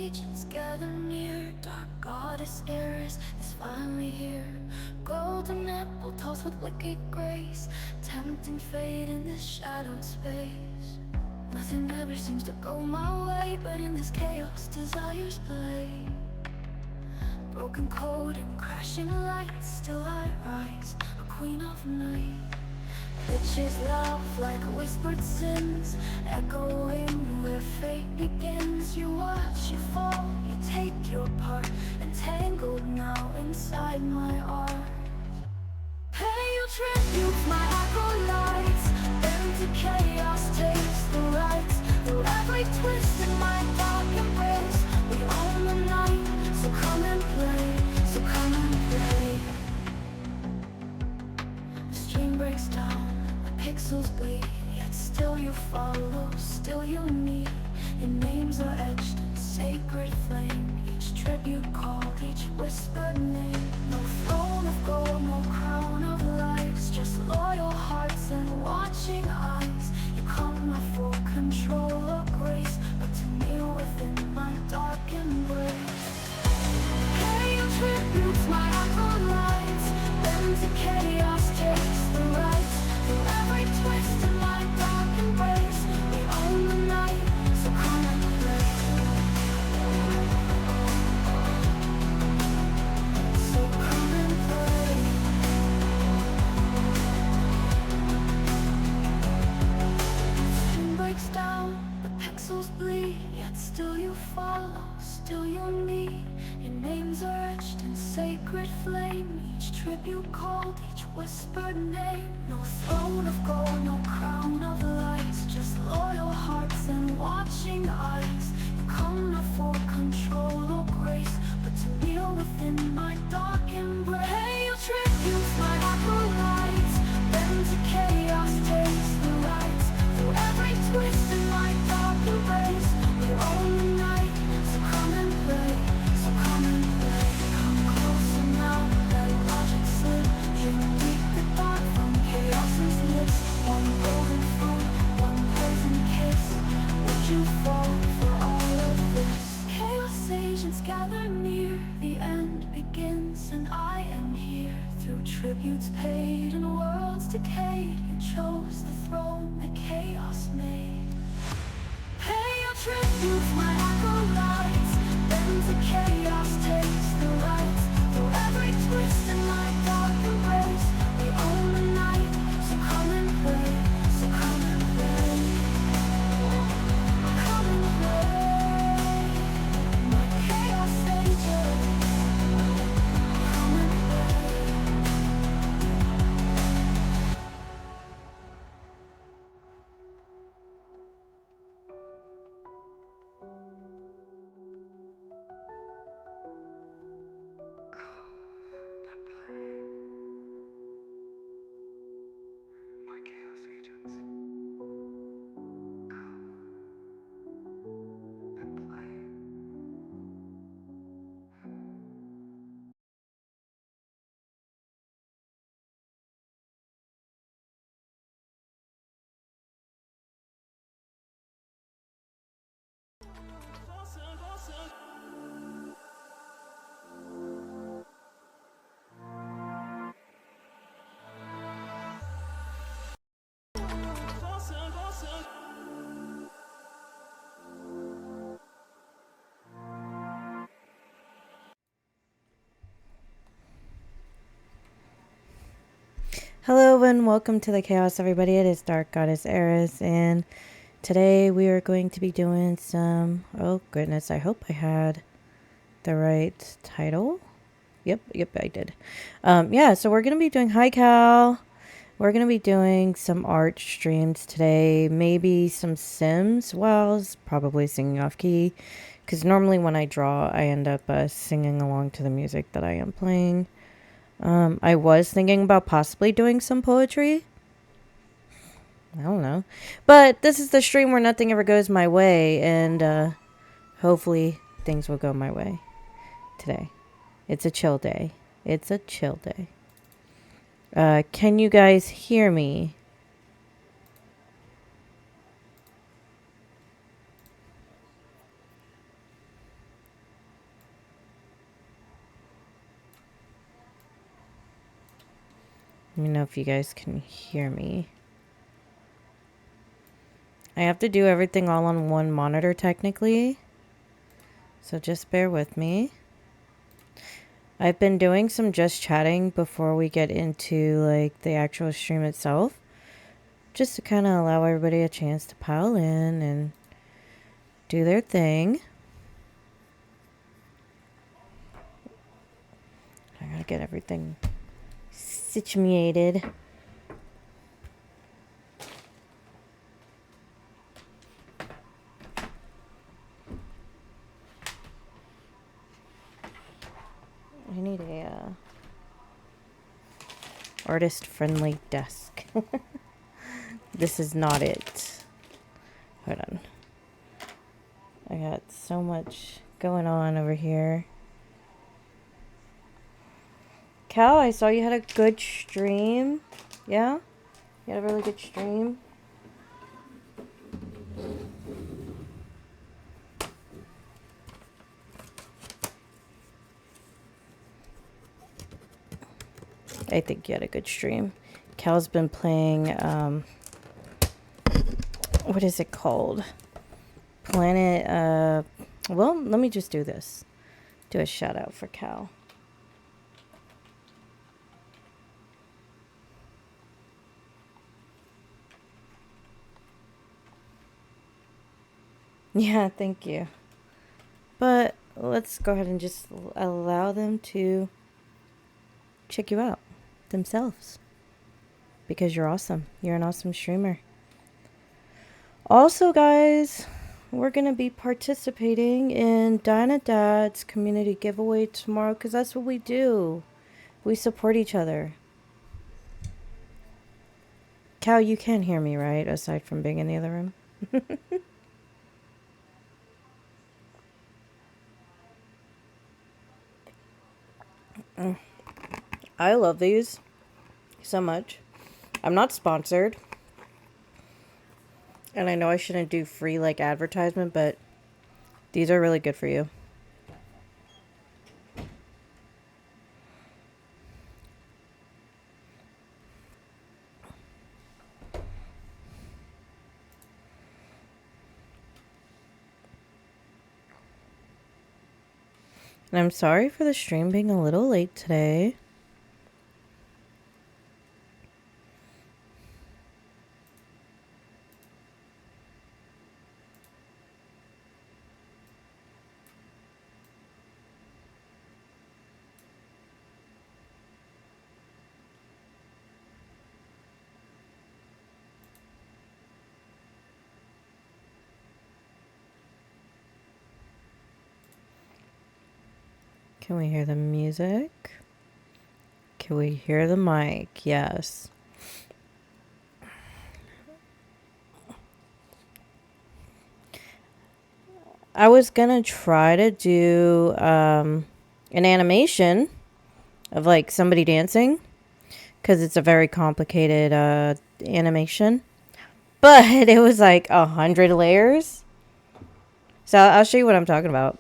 agents gather near. Dark goddess Eris is finally here. Golden apple tossed with wicked grace, tempting fate in this shadowed space. Nothing ever seems to go my way, but in this chaos desires play. Broken code and crashing lights, still I rise, a queen of night. Witches laugh like whispered sins, echoing where fate begins. You watch, you fall, you take your part, entangled now inside my art. Pay your tribute, my acolytes, bend to chaos, takes the rights. Through every twist in my dark embrace, we own the night, so come and play, so come and play. The stream breaks down, pixels bleed, yet still you follow, still you need. Your names are etched in sacred flame, each tribute called, each whispered name. No throne of gold, no crown of lives, just loyal hearts and watching eyes. You come not for control or grace, but to kneel within my dark embrace. Pay your tributes, my acolytes, bend to chaos, takes the rights. Through every twist in my dark embrace, we own the night, so come and play. So come and play. The stream breaks down, the pixels bleed, yet still you follow, still you need. Your names are etched in sacred flame, each tribute called, each whispered name. No throne of gold, no crown of lights, just loyal hearts and watching eyes. You come not for control or grace, but to kneel within my dark embrace. Pay your tributes, my acolytes, bend to chaos, takes the rights. Through every twist in my dark embrace, we own the night, so come and play, so come and play. Come closer now, let logic slip, dream deep the dark from chaos's lips. One golden fruit, one poison kiss, would you fall for all of this? Chaos agents gather near, the end begins and I am here. Through tributes paid and worlds decayed, you chose the throne that chaos made. Pay your tribute, my acolytes, bend to chaos, takes the rights. Through every twist in my dark embrace, we own the night, so come and play, so come and play. Come and play, my chaos angel. Come and play. My chaos agents. Come and play. Hello and welcome to the chaos, everybody. It is Dark Goddess Eris, and today we are going to be doing some, oh goodness, I hope I had the right title. Yep, I did. Yeah, so we're going to be doing Hi Cal. We're going to be doing some art streams today, maybe some Sims. Well, it's probably singing off key, because normally when I draw, I end up singing along to the music that I am playing. I was thinking about possibly doing some poetry. I don't know. But this is the stream where nothing ever goes my way, and hopefully things will go my way today. It's a chill day. It's a chill day. Can you guys hear me? Let me know if you guys can hear me. I have to do everything all on one monitor technically, so just bear with me. I've been doing some just chatting before we get into like the actual stream itself, just to kind of allow everybody a chance to pile in and do their thing. I gotta get everything situated. I need a artist-friendly desk. This is not it. Hold on. I got so much going on over here. Cal, I saw you had a good stream. Yeah? You had a really good stream. I think you had a good stream. Cal's been playing, what is it called? Planet, well, let me just do this. Do a shout out for Cal. Yeah, thank you. But let's go ahead and just allow them to check you out themselves. Because you're awesome. You're an awesome streamer. Also, guys, we're going to be participating in Dinah Dad's community giveaway tomorrow because that's what we do. We support each other. Cal, you can hear me, right? Aside from being in the other room. I love these so much. I'm not sponsored. And I know I shouldn't do free like advertisement, but these are really good for you. And I'm sorry for the stream being a little late today. Can we hear the music? Can we hear the mic? Yes. I was gonna try to do an animation of like somebody dancing because it's a very complicated animation, but it was like 100 layers. So I'll show you what I'm talking about.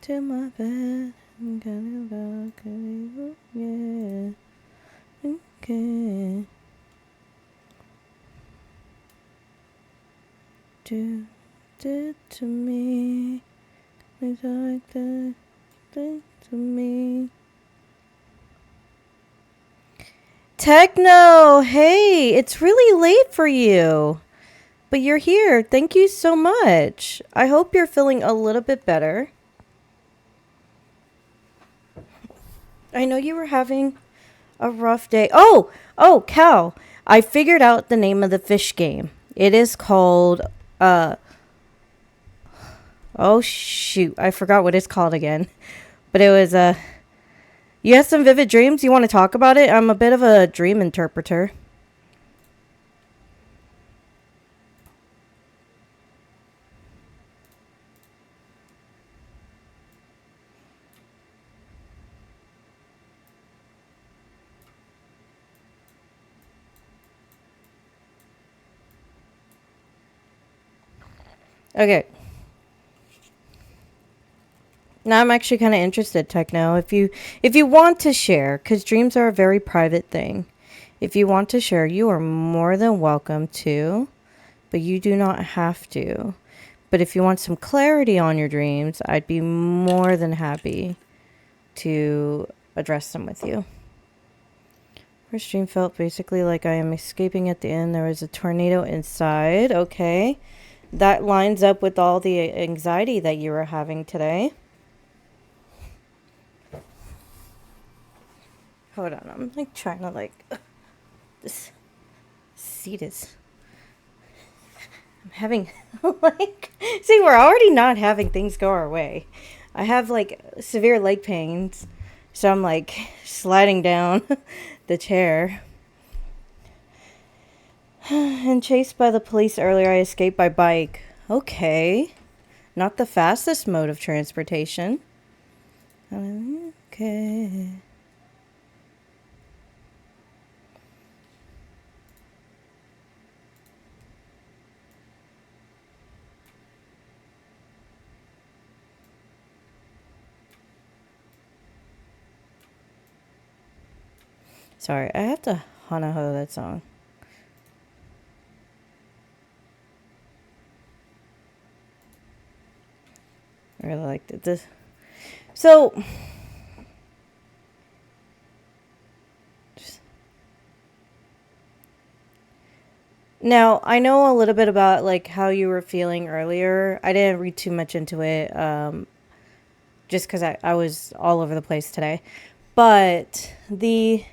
To my bed, I'm gonna walk away, yeah, okay. Do it to me, it's like that, do to me. Techno, hey, it's really late for you, but you're here. Thank you so much. I hope you're feeling a little bit better. I know you were having a rough day. Oh, Cal, I figured out the name of the fish game. It is called, oh shoot, I forgot what it's called again. But it was, you have some vivid dreams? You want to talk about it? I'm a bit of a dream interpreter. Okay. Now I'm actually kind of interested, Techno. If you want to share, because dreams are a very private thing. If you want to share, you are more than welcome to, but you do not have to. But if you want some clarity on your dreams, I'd be more than happy to address them with you. First dream felt basically like I am escaping at the end. There was a tornado inside. Okay. That lines up with all the anxiety that you were having today. Hold on. I'm like trying to this seat is. I'm having see, we're already not having things go our way. I have like severe leg pains, so I'm like sliding down the chair. And chased by the police earlier, I escaped by bike. Okay. Not the fastest mode of transportation. Okay. Sorry, I have to Hanaho that song. I really liked it. So now I know a little bit about like how you were feeling earlier. I didn't read too much into it, just because I was all over the place today. But the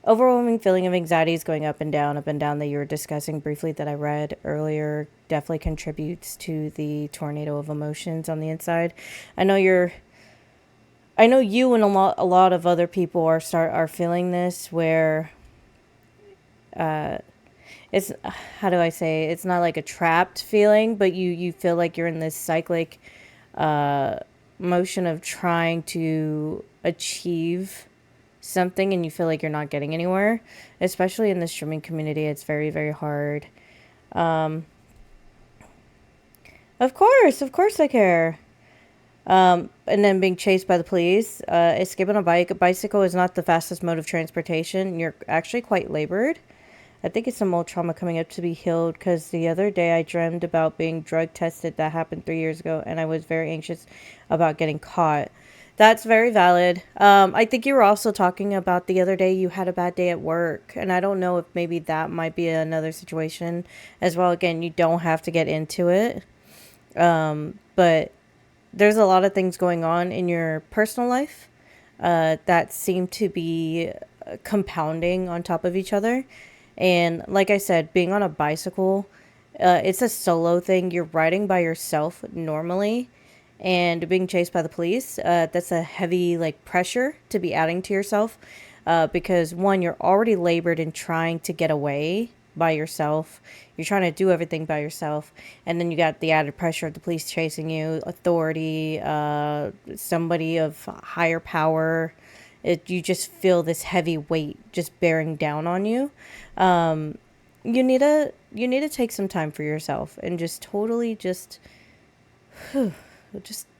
overwhelming feeling of anxiety is going up and down that you were discussing briefly that I read earlier definitely contributes to the tornado of emotions on the inside. I know you and a lot of other people are feeling this where it's, how do I say, it's not like a trapped feeling, but you feel like you're in this cyclic motion of trying to achieve something and you feel like you're not getting anywhere, especially in the streaming community. It's very, very hard. Of course I care. And then being chased by the police, escape on a bike. A bicycle is not the fastest mode of transportation. You're actually quite labored. I think it's some old trauma coming up to be healed, because the other day I dreamed about being drug tested. That happened 3 years ago, and I was very anxious about getting caught. That's very valid. I think you were also talking about the other day you had a bad day at work, and I don't know if maybe that might be another situation as well. Again, you don't have to get into it, but there's a lot of things going on in your personal life that seem to be compounding on top of each other. And like I said, being on a bicycle, it's a solo thing. You're riding by yourself normally, and being chased by the police, that's a heavy like pressure to be adding to yourself, because one, you're already labored in trying to get away by yourself. You're trying to do everything by yourself, and then you got the added pressure of the police chasing you, authority, somebody of higher power. You just feel this heavy weight just bearing down on you. You need to take some time for yourself and just totally just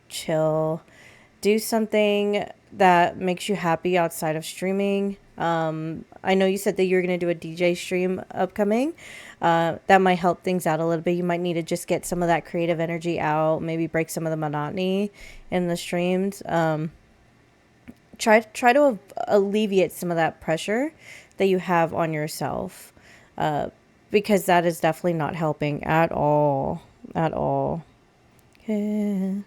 chill. Do something that makes you happy outside of streaming. I know you said that you're going to do a DJ stream upcoming. That might help things out a little bit. You might need to just get some of that creative energy out, maybe break some of the monotony in the streams. Try to alleviate some of that pressure that you have on yourself, because that is definitely not helping at all. At all. Yeah,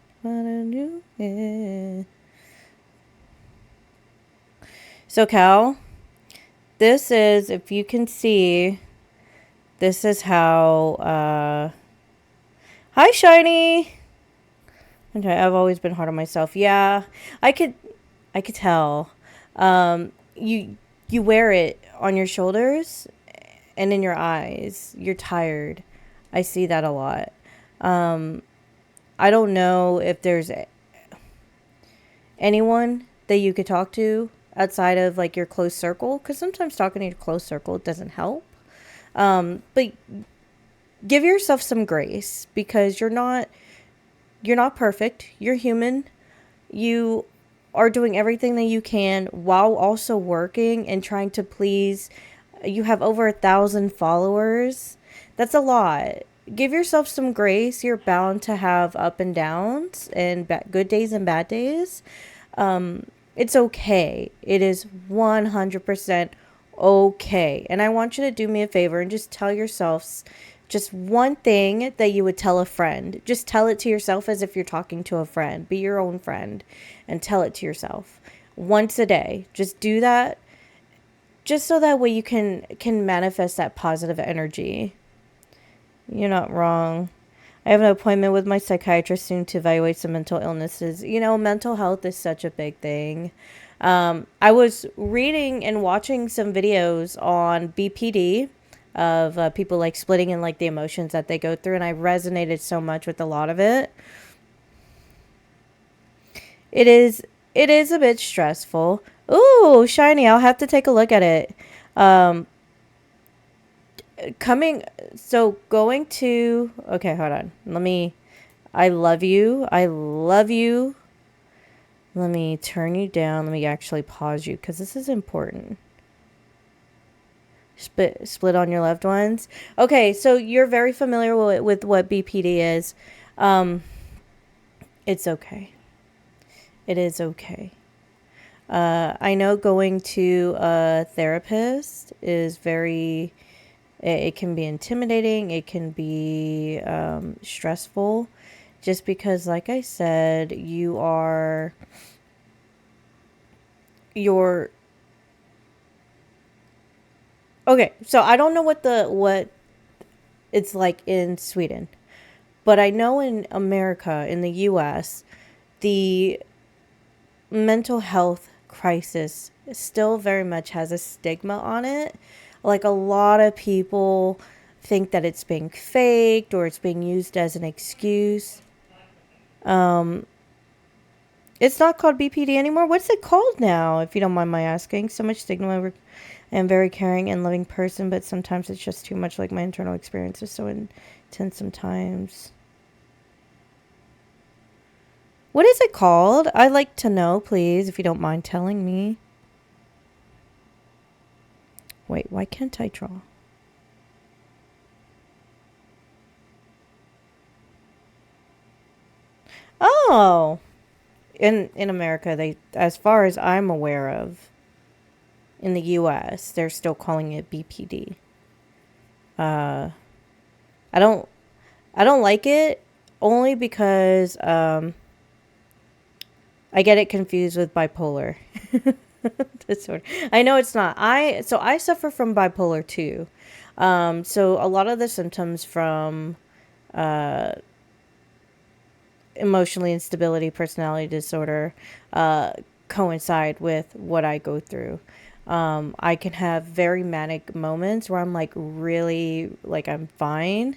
yeah. So, Cal, this is, if you can see, this is how, hi, Shiny. Okay, I've always been hard on myself. Yeah, I could tell. You wear it on your shoulders and in your eyes. You're tired. I see that a lot. I don't know if there's anyone that you could talk to outside of like your close circle, because sometimes talking to your close circle doesn't help. But give yourself some grace, because you're not perfect. You're human. you are doing everything that you can while also working and trying to please. You have over 1,000 followers. That's a lot. Give yourself some grace. You're bound to have up and downs and good days and bad days. It's okay. It is 100% okay. And I want you to do me a favor and just tell yourself just one thing that you would tell a friend. Just tell it to yourself as if you're talking to a friend. Be your own friend and tell it to yourself once a day. Just do that, just so that way you can manifest that positive energy. You're not wrong. I have an appointment with my psychiatrist soon to evaluate some mental illnesses. You know, mental health is such a big thing. I was reading and watching some videos on BPD of people like splitting and like the emotions that they go through, and I resonated so much with a lot of it. It is a bit stressful. Ooh, shiny. I'll have to take a look at it. Going to, okay, hold on. I love you. Let me turn you down. Let me actually pause you because this is important. Split on your loved ones. Okay, so you're very familiar with what BPD is. It's okay. It is okay. I know going to a therapist is it can be intimidating. It can be stressful, just because, like I said, you're okay. So I don't know what it's like in Sweden, but I know in America, in the U.S., the mental health crisis still very much has a stigma on it. Like, a lot of people think that it's being faked or it's being used as an excuse. It's not called BPD anymore. What's it called now, if you don't mind my asking? So much stigma. I am very caring and loving person, but sometimes it's just too much. Like, my internal experience is so intense sometimes. What is it called? I'd like to know, please, if you don't mind telling me. Wait, why can't I draw? Oh, in America, they, as far as I'm aware of, in the U.S., they're still calling it BPD. I don't like it, only because I get it confused with bipolar disorder. I know it's not. I suffer from bipolar too. So a lot of the symptoms from emotionally instability, personality disorder, coincide with what I go through. I can have very manic moments where I'm like really like I'm fine.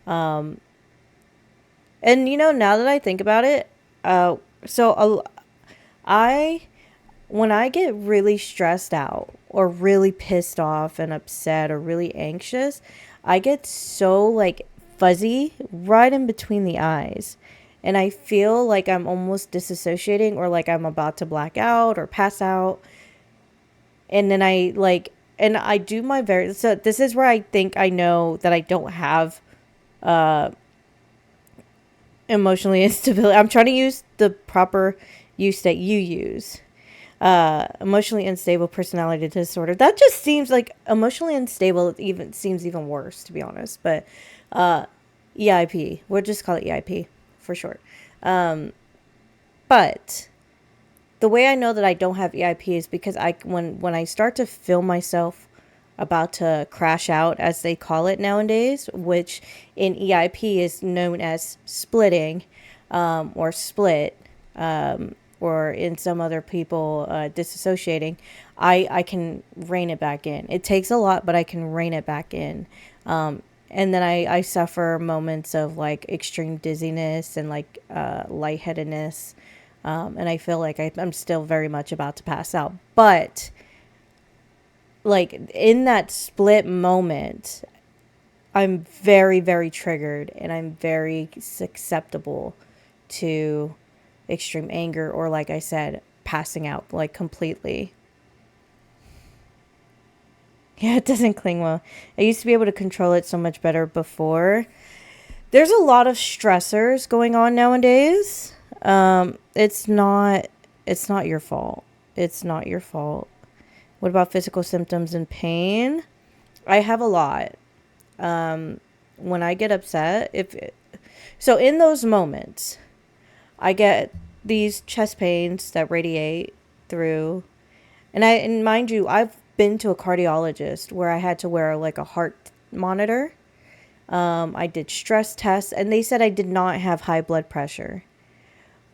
And now that I think about it, so I when I get really stressed out or really pissed off and upset or really anxious, I get so like fuzzy right in between the eyes. And I feel like I'm almost disassociating or like I'm about to black out or pass out. And then and I do my very, so this is where I think I know that I don't have emotionally instability. I'm trying to use the proper use that you use. Emotionally unstable personality disorder. That just seems like emotionally unstable even seems even worse, to be honest. But EIP, we'll just call it EIP for short. But the way I know that I don't have EIP is because when I start to feel myself about to crash out, as they call it nowadays, which in EIP is known as splitting, or split, or in some other people, disassociating, I can rein it back in. It takes a lot, but I can rein it back in. And then I suffer moments of like extreme dizziness and like lightheadedness. And I feel like I'm still very much about to pass out. But like in that split moment, I'm very, very triggered and I'm very susceptible to extreme anger, or like I said, passing out like completely. Yeah, it doesn't cling well. I used to be able to control it so much better before. There's a lot of stressors going on nowadays. It's not your fault. It's not your fault. What about physical symptoms and pain? I have a lot. When I get upset, so in those moments, I get these chest pains that radiate through, and mind you, I've been to a cardiologist where I had to wear like a heart monitor. I did stress tests, and they said I did not have high blood pressure.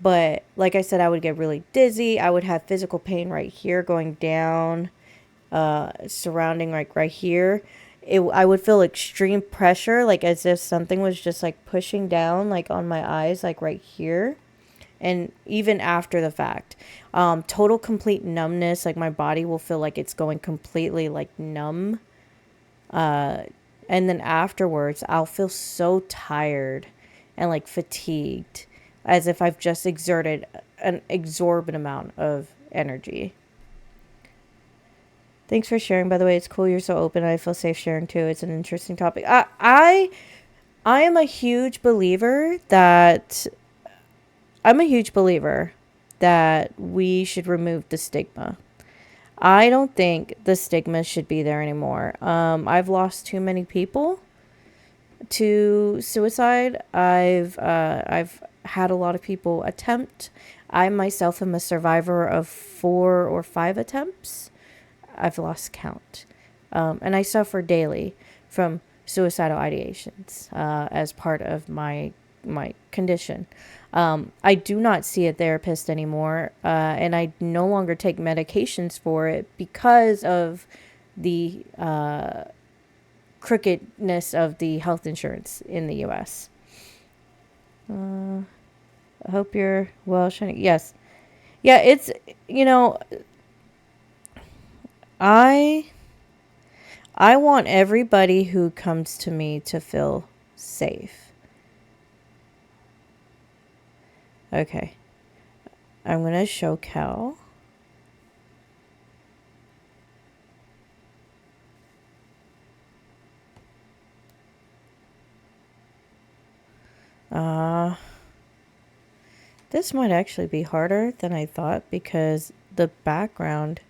But like I said, I would get really dizzy. I would have physical pain right here going down, surrounding like right here. I would feel extreme pressure, like as if something was just like pushing down like on my eyes, like right here. And even after the fact, total complete numbness, like my body will feel like it's going completely like numb. And then afterwards, I'll feel so tired and like fatigued, as if I've just exerted an exorbitant amount of energy. Thanks for sharing, by the way. It's cool you're so open. I feel safe sharing too. It's an interesting topic. I am a huge believer that we should remove the stigma. I don't think the stigma should be there anymore. I've lost too many people to suicide. I've had a lot of people attempt. I myself am a survivor of 4 or 5 attempts. I've lost count. And I suffer daily from suicidal ideations as part of my condition. I do not see a therapist anymore, and I no longer take medications for it because of the crookedness of the health insurance in the U.S. I hope you're well, Shani. Yes. Yeah, it's, I want everybody who comes to me to feel safe. Okay. I'm going to show Cal. This might actually be harder than I thought because the background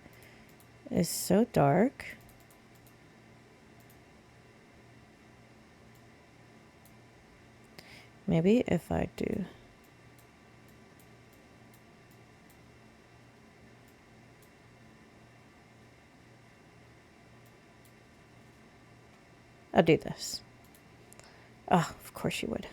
is so dark. Maybe if I do. I'll do this. Oh, of course you would.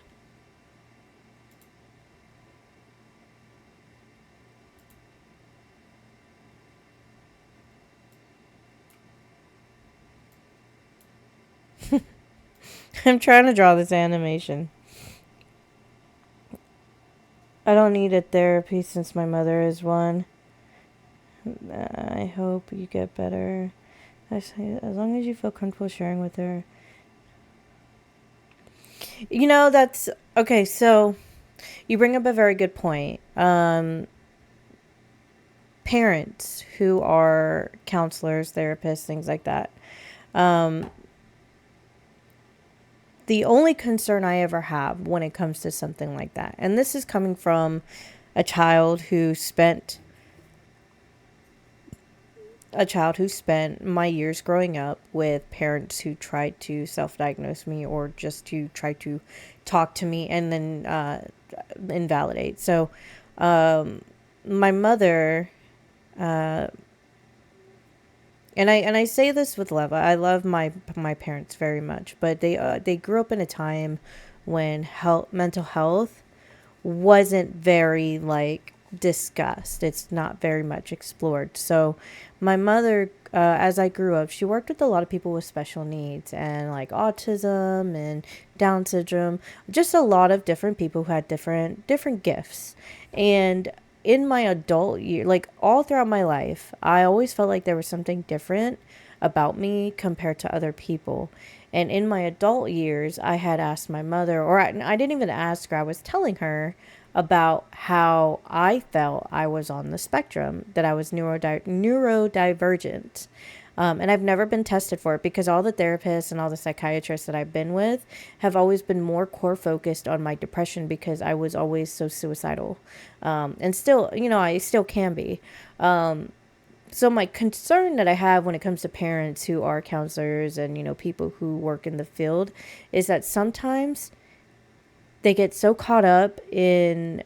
I'm trying to draw this animation. I don't need a therapy since my mother is one. I hope you get better. I say, as long as you feel comfortable sharing with her. That's okay. So you bring up a very good point. Parents who are counselors, therapists, things like that. The only concern I ever have when it comes to something like that, and this is coming from a child who spent my years growing up with parents who tried to self-diagnose me or just to try to talk to me and then invalidate. So my mother, and I say this with love. I love my parents very much, but they grew up in a time when mental health wasn't very like discussed. It's not very much explored. So my mother, as I grew up, she worked with a lot of people with special needs and like autism and Down syndrome, just a lot of different people who had different gifts. And in my adult year, like all throughout my life, I always felt like there was something different about me compared to other people. And in my adult years, I had asked my mother, or I didn't even ask her, I was telling her about how I felt I was on the spectrum, that I was neurodivergent. And I've never been tested for it because all the therapists and all the psychiatrists that I've been with have always been more core focused on my depression because I was always so suicidal. And still, I still can be. So my concern that I have when it comes to parents who are counselors and, people who work in the field is that sometimes they get so caught up in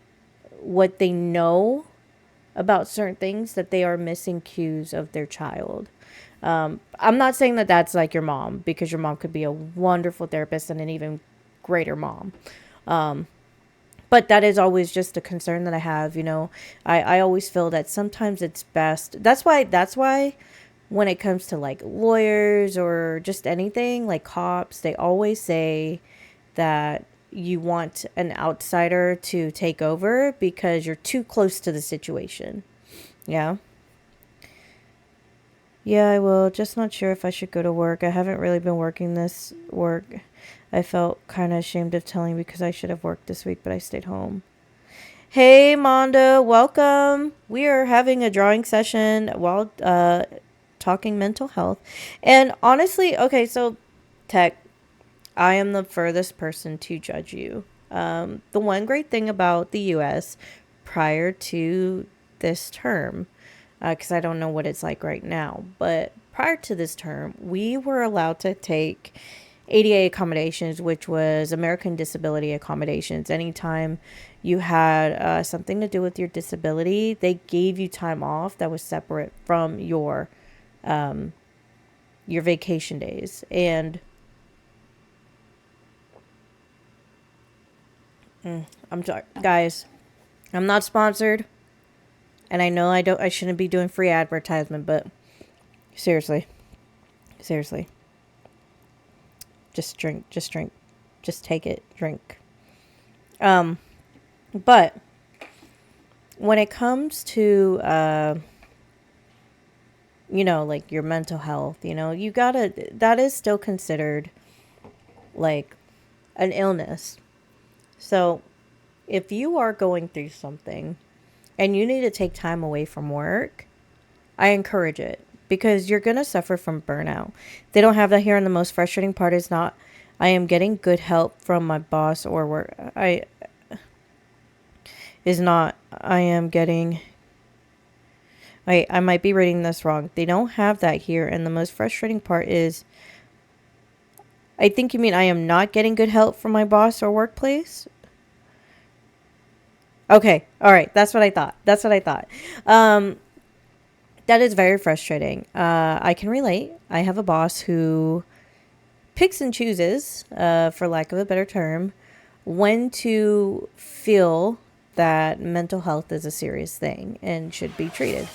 what they know about certain things that they are missing cues of their child. I'm not saying that that's like your mom, because your mom could be a wonderful therapist and an even greater mom. But that is always just a concern that I have. I always feel that sometimes it's best. That's why when it comes to like lawyers or just anything like cops, they always say that you want an outsider to take over because you're too close to the situation. Yeah. Yeah, I will. Just not sure if I should go to work. I haven't really been working this work. I felt kind of ashamed of telling because I should have worked this week, but I stayed home. Hey, Monda, welcome. We are having a drawing session while talking mental health. And honestly, okay, so Tech, I am the furthest person to judge you. The one great thing about the U.S. prior to this term, because I don't know what it's like right now, but prior to this term, we were allowed to take ADA accommodations, which was American Disability Accommodations. Anytime you had something to do with your disability, they gave you time off that was separate from your vacation days. And I'm sorry, guys, I'm not sponsored. And I know I shouldn't be doing free advertisement, but seriously. Just drink, just take it, drink. But when it comes to, like your mental health, that is still considered like an illness. So if you are going through something and you need to take time away from work, I encourage it because you're going to suffer from burnout. They don't have that here. And the most frustrating part is not, I am getting good help from my boss or work. I might be reading this wrong. They don't have that here. And the most frustrating part is, I think you mean I am not getting good help from my boss or workplace. Okay. All right. That's what I thought. That is very frustrating. I can relate. I have a boss who picks and chooses, for lack of a better term, when to feel that mental health is a serious thing and should be treated.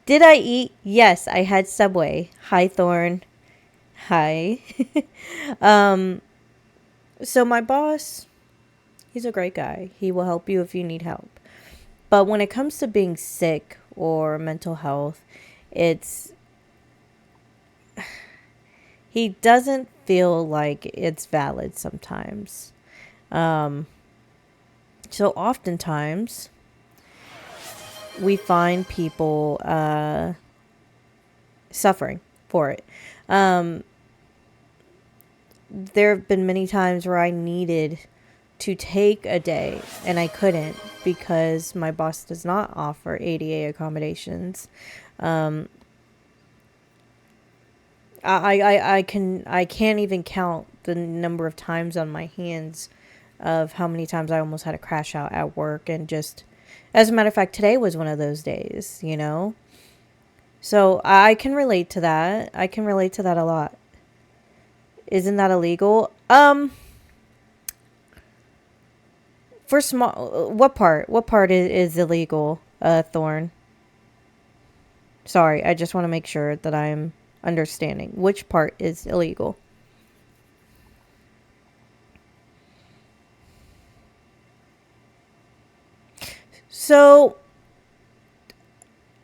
Did I eat? Yes, I had Subway. Hi, Thorn. Hi. So my boss, he's a great guy. He will help you if you need help. But when it comes to being sick or mental health, he doesn't feel like it's valid sometimes. So oftentimes we find people suffering for it. There have been many times where I needed to take a day and I couldn't because my boss does not offer ADA accommodations. I can't even count the number of times on my hands of how many times I almost had to crash out at work. And just, as a matter of fact, today was one of those days, So I can relate to that. I can relate to that a lot. Isn't that illegal? For small, what part is illegal, Thorn? Sorry, I just want to make sure that I'm understanding. Which part is illegal? So,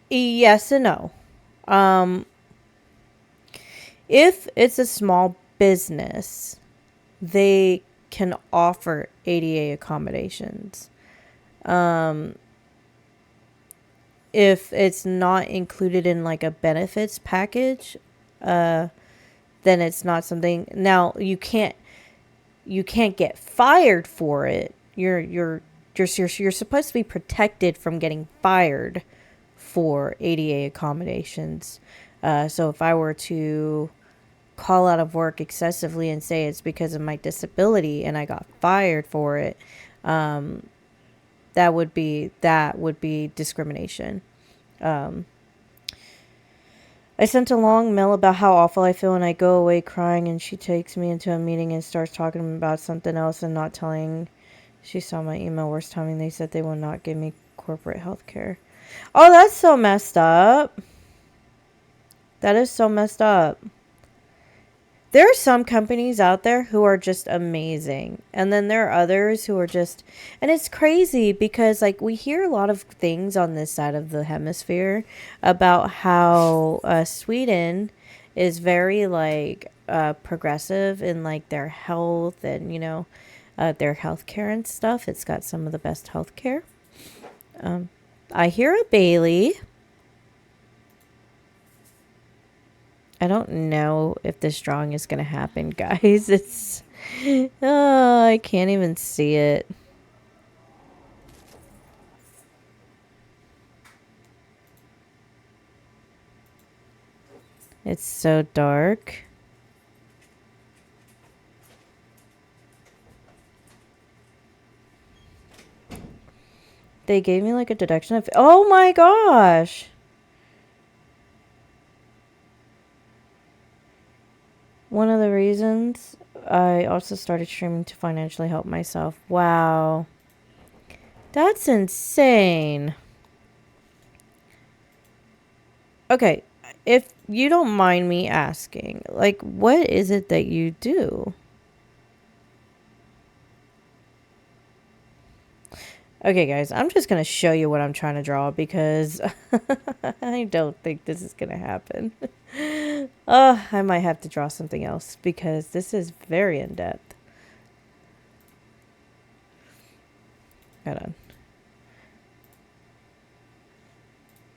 yes and no. If it's a small business, they can offer ADA accommodations. If it's not included in like a benefits package, then it's not something. Now you can't get fired for it. You're supposed to be protected from getting fired for ADA accommodations. So if I were to call out of work excessively and say it's because of my disability and I got fired for it, that would be discrimination. I sent a long mail about how awful I feel and I go away crying, and she takes me into a meeting and starts talking about something else and not telling. She saw my email. Worst timing, they said they will not give me corporate health care. Oh, that's so messed up. That is so messed up. There are some companies out there who are just amazing. And then there are others who are just... And it's crazy because, like, we hear a lot of things on this side of the hemisphere about how Sweden is very, like, progressive in, like, their health and, you know, their healthcare and stuff. It's got some of the best healthcare. I hear a Bailey. I don't know if this drawing is going to happen, guys. It's... Oh, I can't even see it. It's so dark. They gave me like a deduction of... Oh my gosh! One of the reasons I also started streaming to financially help myself. Wow. That's insane. Okay, if you don't mind me asking, like, what is it that you do? Okay, guys, I'm just going to show you what I'm trying to draw because I don't think this is going to happen. I might have to draw something else because this is very in-depth. Hold on.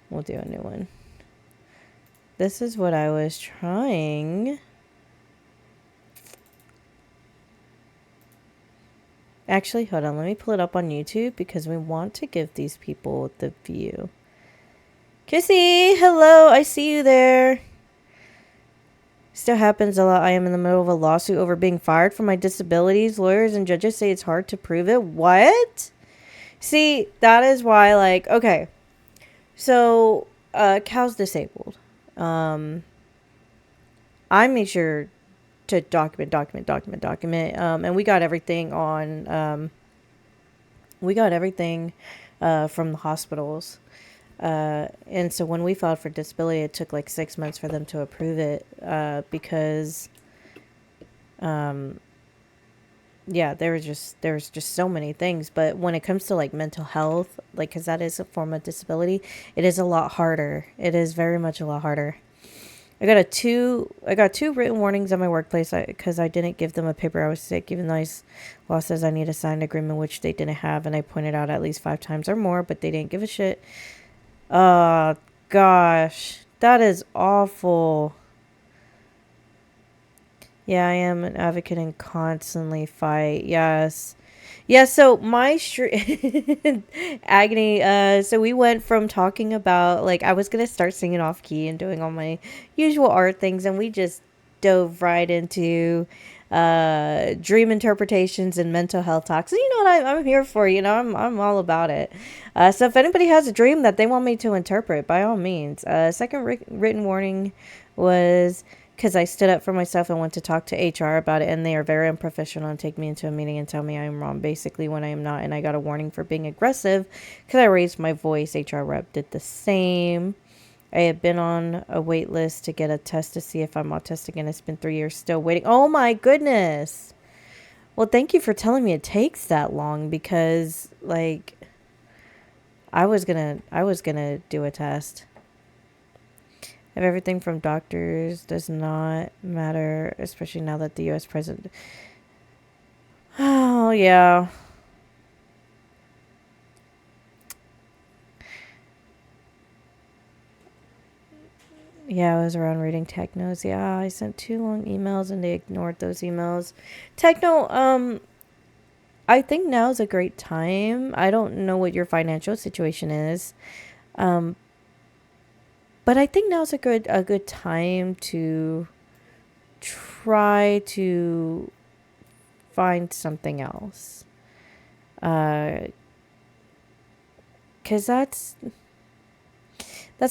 We'll do a new one. This is what I was trying. Actually, hold on. Let me pull it up on YouTube because we want to give these people the view. Kissy, hello. I see you there. Still happens a lot. I am in the middle of a lawsuit over being fired for my disabilities. Lawyers and judges say it's hard to prove it. What? See, that is why, like, okay. So, Cal's disabled. I made sure to document. And we got everything on, from the hospitals. And so when we filed for disability, it took like 6 months for them to approve it, because, yeah, there was just so many things. But when it comes to like mental health, like, cause that is a form of disability, it is a lot harder. It is very much a lot harder. I got two written warnings at my workplace because I didn't give them a paper I was sick, even though law says I need a signed agreement, which they didn't have. And I pointed out at least 5 times or more, but they didn't give a shit. Oh, gosh. That is awful. Yeah, I am an advocate and constantly fight. Yes. Yeah, so my Agony, so we went from talking about, like, I was going to start singing off key and doing all my usual art things, and we just dove right into dream interpretations and mental health talks. So, you know what I'm here for, you know, I'm all about it. So if anybody has a dream that they want me to interpret, by all means. Second written warning was... because I stood up for myself and went to talk to HR about it, and they are very unprofessional and take me into a meeting and tell me I am wrong, basically, when I am not. And I got a warning for being aggressive because I raised my voice. HR rep did the same. I have been on a wait list to get a test to see if I'm autistic, and it's been 3 years still waiting. Oh my goodness. Well, thank you for telling me it takes that long, because, like, I was gonna do a test. Have everything from doctors does not matter, especially now that the U.S. president... Oh, yeah. Yeah, I was around reading Technos. Yeah, I sent 2 long emails and they ignored those emails. Techno, I think now is a great time. I don't know what your financial situation is. Um, but I think now's a good time to try to find something else. Cause that's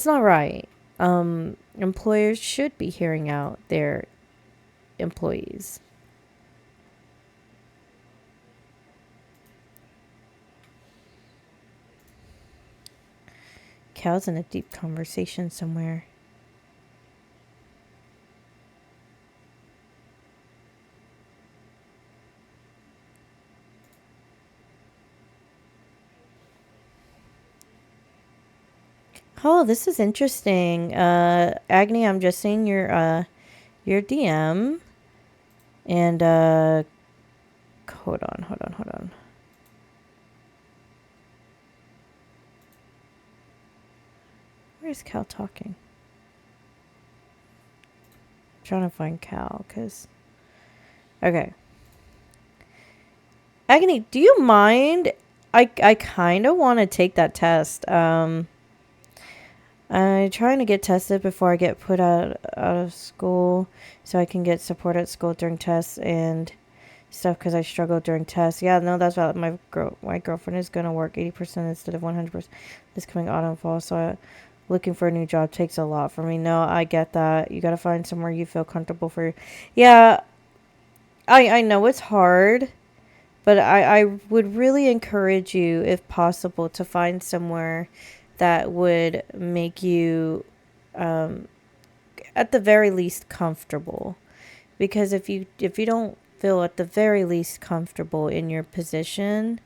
not right. Employers should be hearing out their employees. Cal's in a deep conversation somewhere. Oh, this is interesting. Agni, I'm just seeing your DM. And hold on. Where's Cal talking? I'm trying to find Cal, cause okay. Agni, do you mind? I kind of want to take that test. I'm trying to get tested before I get put out of school, so I can get support at school during tests and stuff. Because I struggle during tests. Yeah, no, that's what my girlfriend is gonna work 80% instead of 100% this coming autumn fall. So looking for a new job takes a lot for me. No, I get that. You gotta find somewhere you feel comfortable for. Yeah, I know it's hard. But I would really encourage you, if possible, to find somewhere that would make you, at the very least, comfortable. Because if you don't feel at the very least comfortable in your position,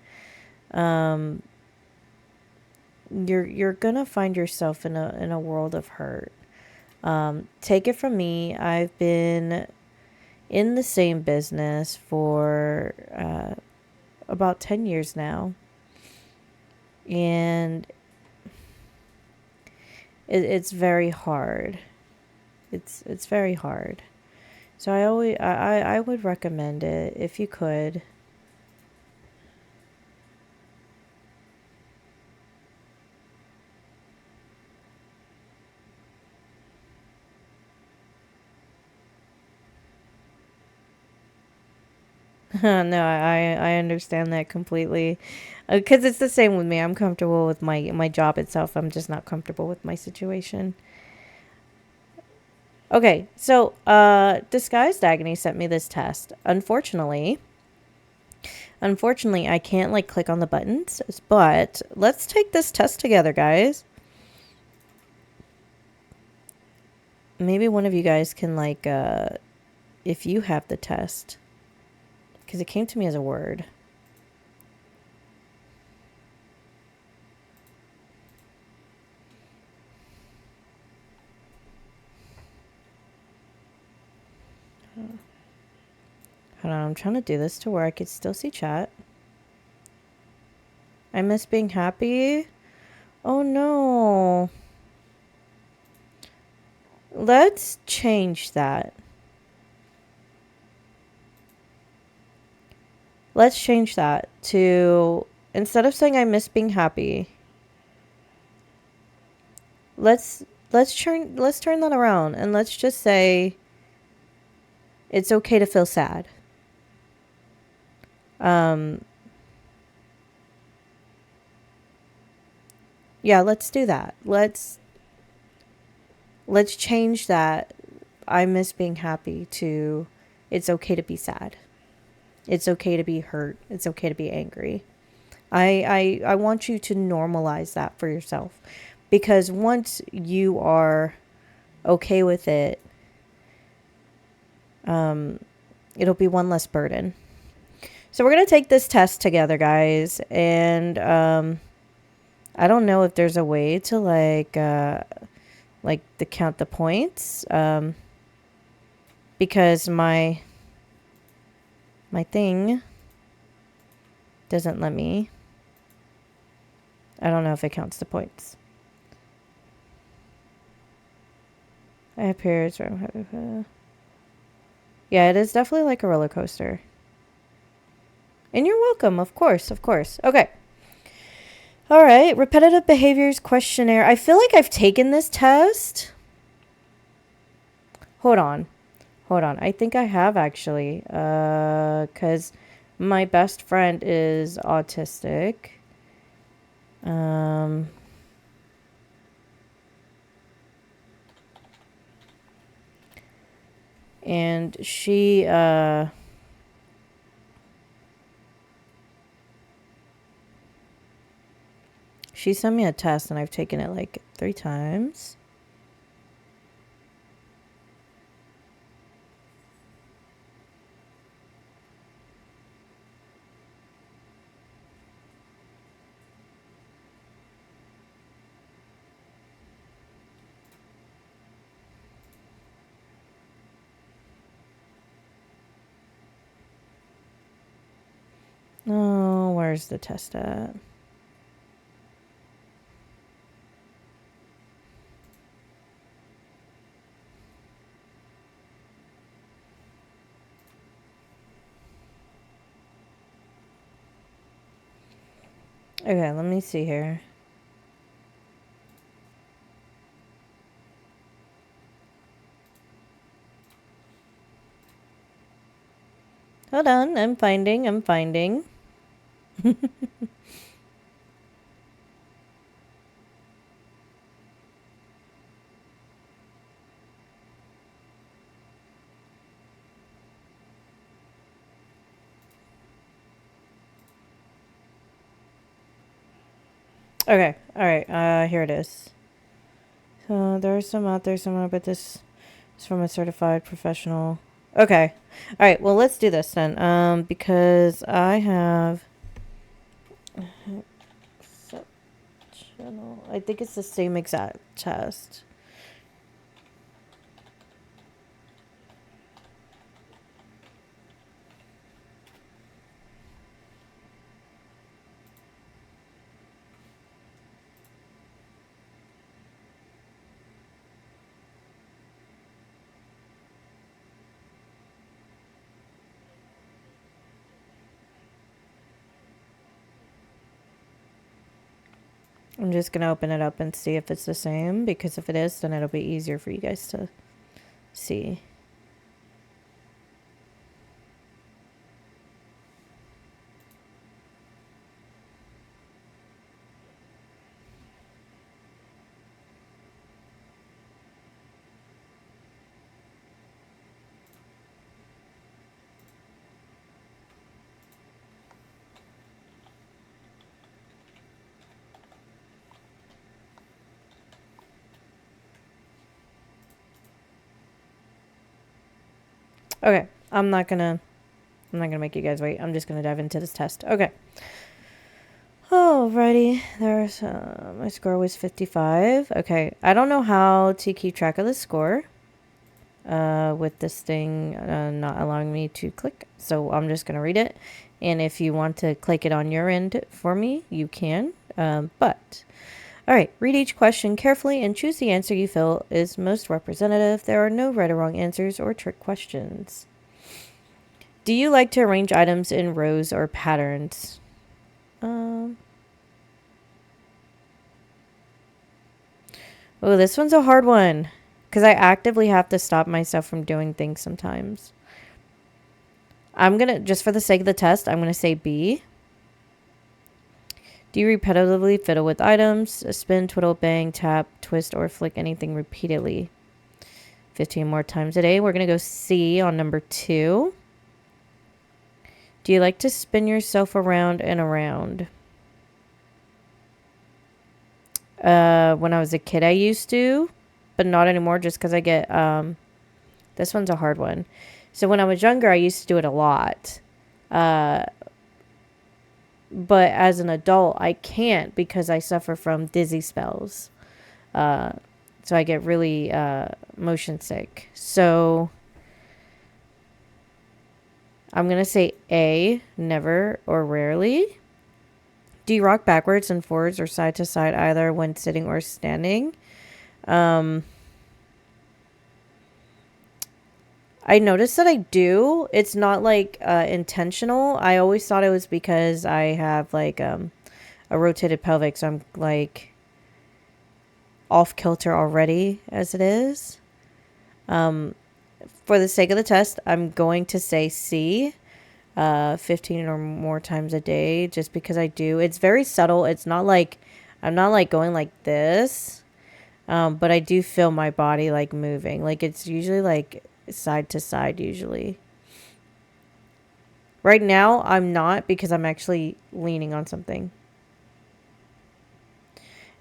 you're gonna find yourself in a world of hurt. Take it from me. I've been in the same business for about 10 years now, and it's very hard. It's very hard. So I would recommend it if you could. No, I understand that completely. Because it's the same with me. I'm comfortable with my job itself. I'm just not comfortable with my situation. Okay, so Disguised Agony sent me this test. Unfortunately, I can't like click on the buttons, but let's take this test together, guys. Maybe one of you guys can like if you have the test, because it came to me as a word. Hold on, I'm trying to do this to where I could still see chat. I miss being happy. Oh no. Let's change that. Let's change that to, instead of saying I miss being happy, let's turn that around and let's just say it's okay to feel sad. Yeah, let's do that. Let's change that I miss being happy to it's okay to be sad. It's okay to be hurt. It's okay to be angry. I want you to normalize that for yourself, because once you are okay with it, it'll be one less burden. So we're going to take this test together, guys. And I don't know if there's a way to to count the points, because my thing Doesn't let me. I don't know if it counts the points. I have periods where yeah, it is definitely like a roller coaster. And you're welcome, of course, of course. Okay. All right, repetitive behaviors questionnaire. I feel like I've taken this test. Hold on. I think I have actually. Cuz my best friend is autistic. And she sent me a test and I've taken it like 3 times. Oh, where's the test at? Okay, let me see here. Hold on, I'm finding. Okay, alright, here it is. So there's some out there somewhere, but this is from a certified professional. Okay. Alright, well let's do this then. Because I have I think it's the same exact test. I'm just going to open it up and see if it's the same, because if it is, then it'll be easier for you guys to see. Okay, I'm not gonna make you guys wait. I'm just gonna dive into this test. Okay. Alrighty, there's my score was 55. Okay, I don't know how to keep track of the score with this thing not allowing me to click, so I'm just gonna read it. And if you want to click it on your end for me, you can. But all right, read each question carefully and choose the answer you feel is most representative. There are no right or wrong answers or trick questions. Do you like to arrange items in rows or patterns? Oh, this one's a hard one because I actively have to stop myself from doing things sometimes. I'm going to, just for the sake of the test, I'm going to say B. Do you repetitively fiddle with items? Spin, twiddle, bang, tap, twist, or flick anything repeatedly 15 more times a day? We're going to go C on number 2. Do you like to spin yourself around and around? When I was a kid, I used to, but not anymore just because I get, this one's a hard one. So when I was younger, I used to do it a lot. But as an adult, I can't because I suffer from dizzy spells. So I get really motion sick. So I'm going to say A, never or rarely. Do you rock backwards and forwards or side to side either when sitting or standing? I noticed that I do. It's not like intentional. I always thought it was because I have like a rotated pelvic, so I'm like off kilter already as it is. For the sake of the test, I'm going to say C, 15 or more times a day, just because I do. It's very subtle. It's not like I'm not like going like this, but I do feel my body like moving. Like it's usually like side to side usually. Right now, I'm not because I'm actually leaning on something.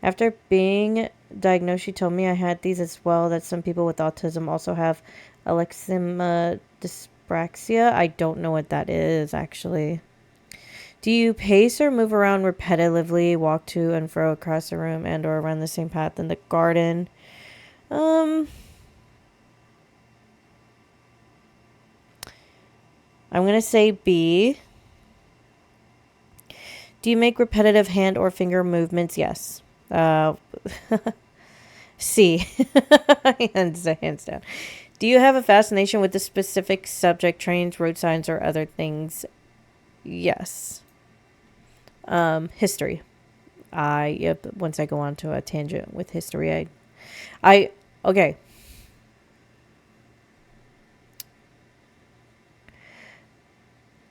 After being diagnosed, she told me I had these as well, that some people with autism also have alexithymia dyspraxia. I don't know what that is, actually. Do you pace or move around repetitively, walk to and fro across the room and or around the same path in the garden? I'm going to say B. Do you make repetitive hand or finger movements? Yes. C. hands down. Do you have a fascination with the specific subject, trains, road signs, or other things? Yes. History. Yep. Once I go on to a tangent with history, okay.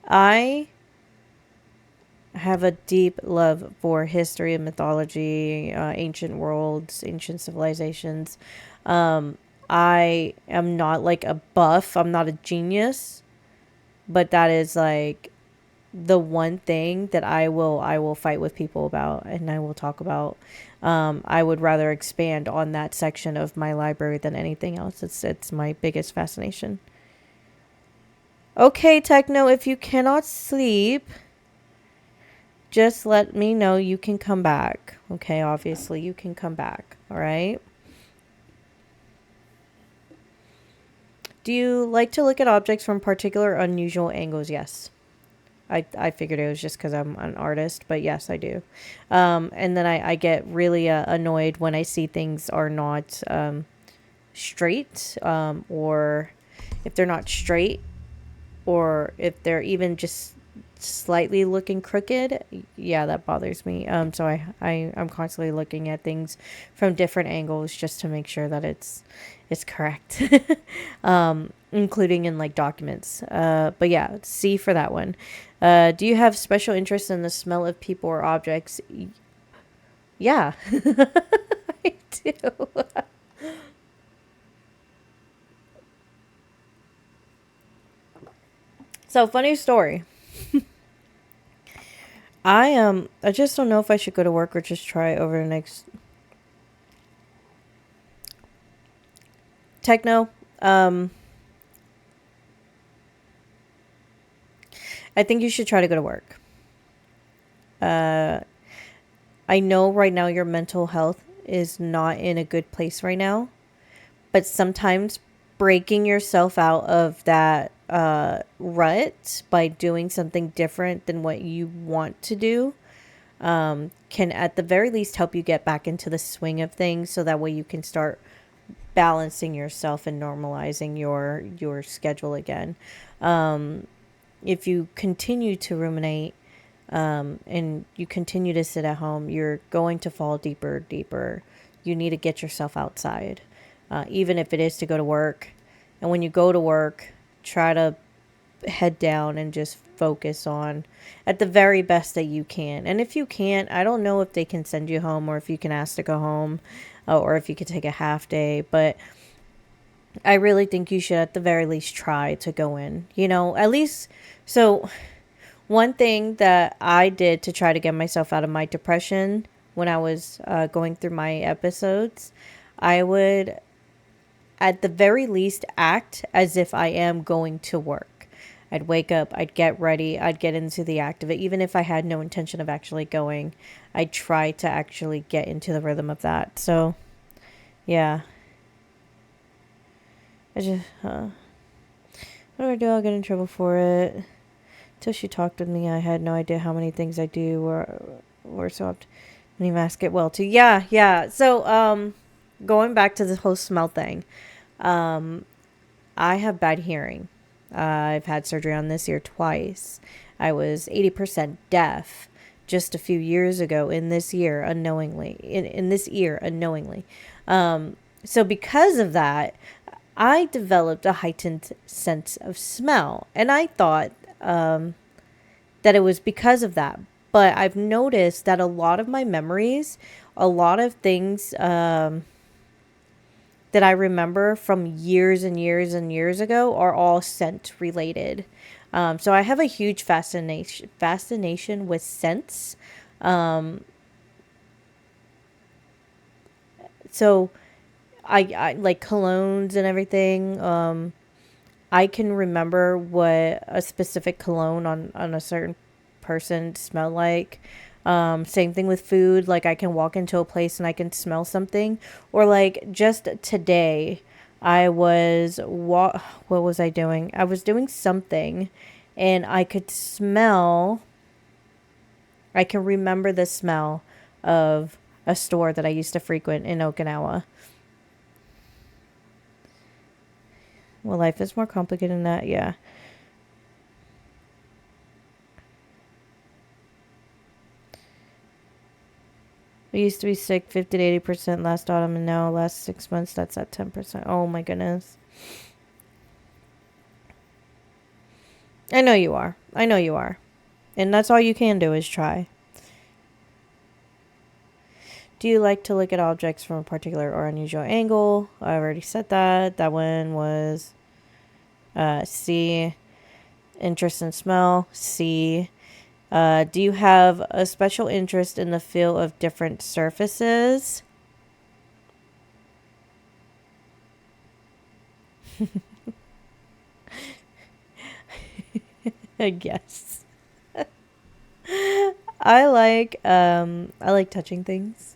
I have a deep love for history and mythology, ancient worlds, ancient civilizations. I am not like a buff. I'm not a genius, but that is like the one thing that I will fight with people about and I will talk about. I would rather expand on that section of my library than anything else. It's my biggest fascination. Okay, Techno, if you cannot sleep, just let me know. You can come back. Okay, obviously you can come back. All right. Do you like to look at objects from particular unusual angles? Yes. I figured it was just because I'm an artist, but yes, I do. And then I get really annoyed when I see things are not straight, or if they're not straight, or if they're even just slightly looking crooked. Yeah, that bothers me. So I'm constantly looking at things from different angles just to make sure that it's correct. Including in like documents. But yeah, C for that one. Do you have special interest in the smell of people or objects? Yeah, I do. So funny story. I just don't know if I should go to work or just try over the next Techno. I think you should try to go to work. I know right now your mental health is not in a good place right now, but sometimes breaking yourself out of that rut by doing something different than what you want to do can at the very least help you get back into the swing of things, so that way you can start balancing yourself and normalizing your schedule again. If you continue to ruminate, and you continue to sit at home, you're going to fall deeper. You need to get yourself outside, even if it is to go to work. And when you go to work, try to head down and just focus on at the very best that you can. And if you can't, I don't know if they can send you home or if you can ask to go home, or if you could take a half day, but I really think you should at the very least try to go in, at least. So one thing that I did to try to get myself out of my depression when I was going through my episodes, I would at the very least act as if I am going to work. I'd wake up, I'd get ready, I'd get into the act of it. Even if I had no intention of actually going, I'd try to actually get into the rhythm of that. So, yeah. I just, what do I do? I'll get in trouble for it. Till she talked with me, I had no idea how many things I do or so often. When you mask it well too. Yeah, yeah. So going back to the whole smell thing, I have bad hearing. I've had surgery on this ear twice. I was 80% deaf just a few years ago in this year unknowingly. In this ear unknowingly. So because of that, I developed a heightened sense of smell. And I thought that it was because of that. But I've noticed that a lot of my memories, a lot of things that I remember from years and years and years ago are all scent related. So I have a huge fascination with scents. So I like colognes and everything. I can remember what a specific cologne on a certain person smelled like. Same thing with food. Like I can walk into a place and I can smell something. Or like just today, what was I doing? I was doing something, and I could smell. I can remember the smell of a store that I used to frequent in Okinawa. Well, life is more complicated than that. Yeah. We used to be sick 50 to 80% last autumn, and now last 6 months that's at 10%. Oh my goodness. I know you are. I know you are. And that's all you can do is try. Do you like to look at objects from a particular or unusual angle? I already said that. That one was C. Interest in smell. C. Do you have a special interest in the feel of different surfaces? Yes. I like touching things.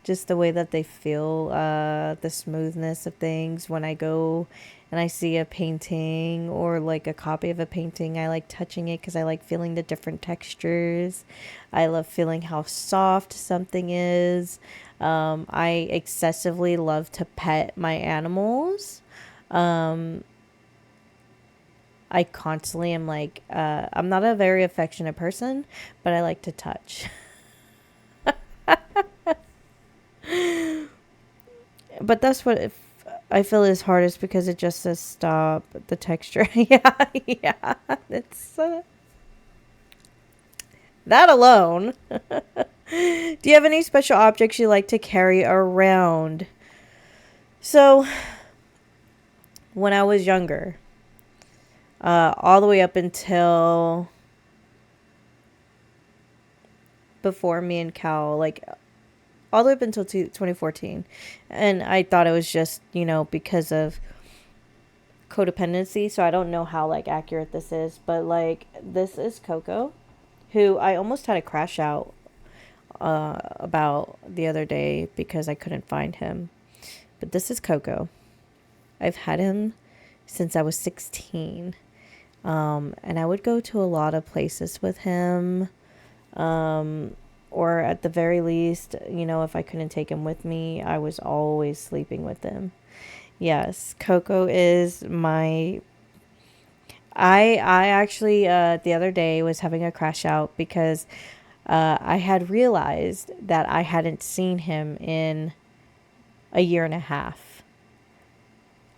Just the way that they feel, the smoothness of things. When I go and I see a painting or like a copy of a painting, I like touching it because I like feeling the different textures. I love feeling how soft something is. I excessively love to pet my animals. I constantly am like, I'm not a very affectionate person, but I like to touch. But that's what I feel is hardest because it just says stop the texture. Yeah, yeah. It's that alone. Do you have any special objects you like to carry around? So, when I was younger, all the way up until before me and Cal, like all the way up until 2014. And I thought it was just, because of codependency. So I don't know how like accurate this is, but like this is Coco, who I almost had a crash out about the other day because I couldn't find him. But this is Coco. I've had him since I was 16. And I would go to a lot of places with him. Or at the very least, if I couldn't take him with me, I was always sleeping with him. Yes, Coco is my. I actually the other day was having a crash out because I had realized that I hadn't seen him in a year and a half.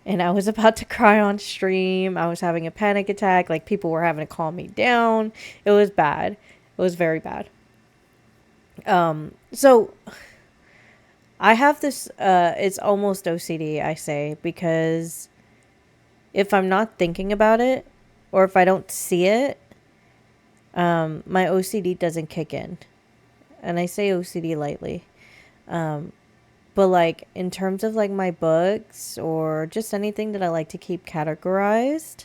And I was about to cry on stream. I was having a panic attack. Like people were having to calm me down. It was bad. It was very bad. So I have this, it's almost OCD, I say, because if I'm not thinking about it or if I don't see it, my OCD doesn't kick in. And I say OCD lightly. But like in terms of like my books or just anything that I like to keep categorized,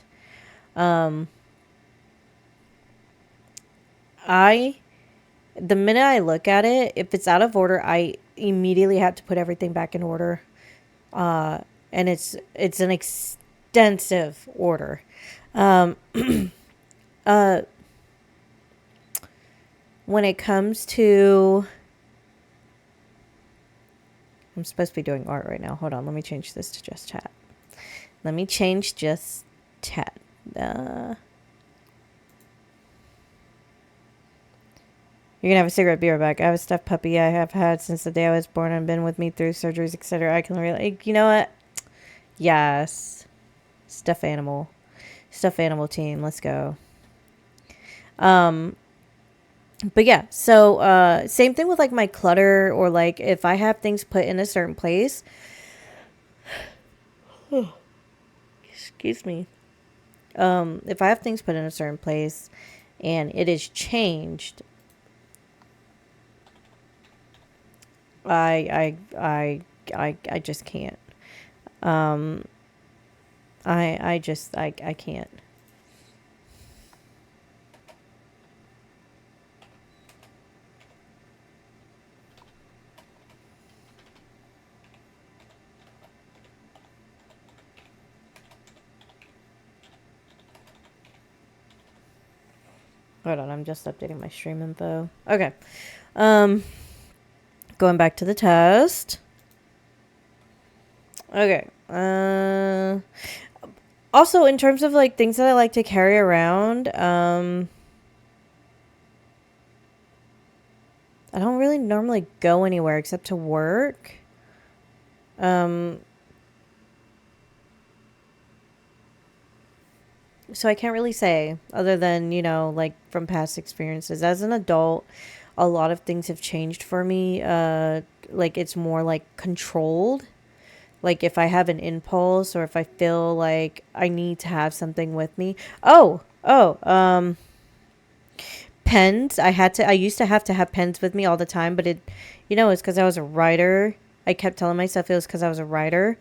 the minute I look at it, if it's out of order, I immediately have to put everything back in order. And it's an extensive order. when it comes to, I'm supposed to be doing art right now. Hold on. Let me change this to just chat. Let me change just chat. You're gonna have a cigarette, be right back. I have a stuffed puppy I have had since the day I was born and been with me through surgeries, etc. I can really, you know what? Yes. Stuffed animal. Stuffed animal team. Let's go. But yeah, so same thing with like my clutter, or like if I have things put in a certain place. Excuse me. If I have things put in a certain place and it is changed, I just can't. I can't. Hold on, I'm just updating my stream info. Okay. Going back to the test. Okay. Also, in terms of like things that I like to carry around, I don't really normally go anywhere except to work. So I can't really say, other than, you know, like from past experiences. As an adult, a lot of things have changed for me. Like it's more like controlled. Like if I have an impulse or if I feel like I need to have something with me. Pens. I used to have pens with me all the time, but it's because I was a writer. I kept telling myself it was because I was a writer.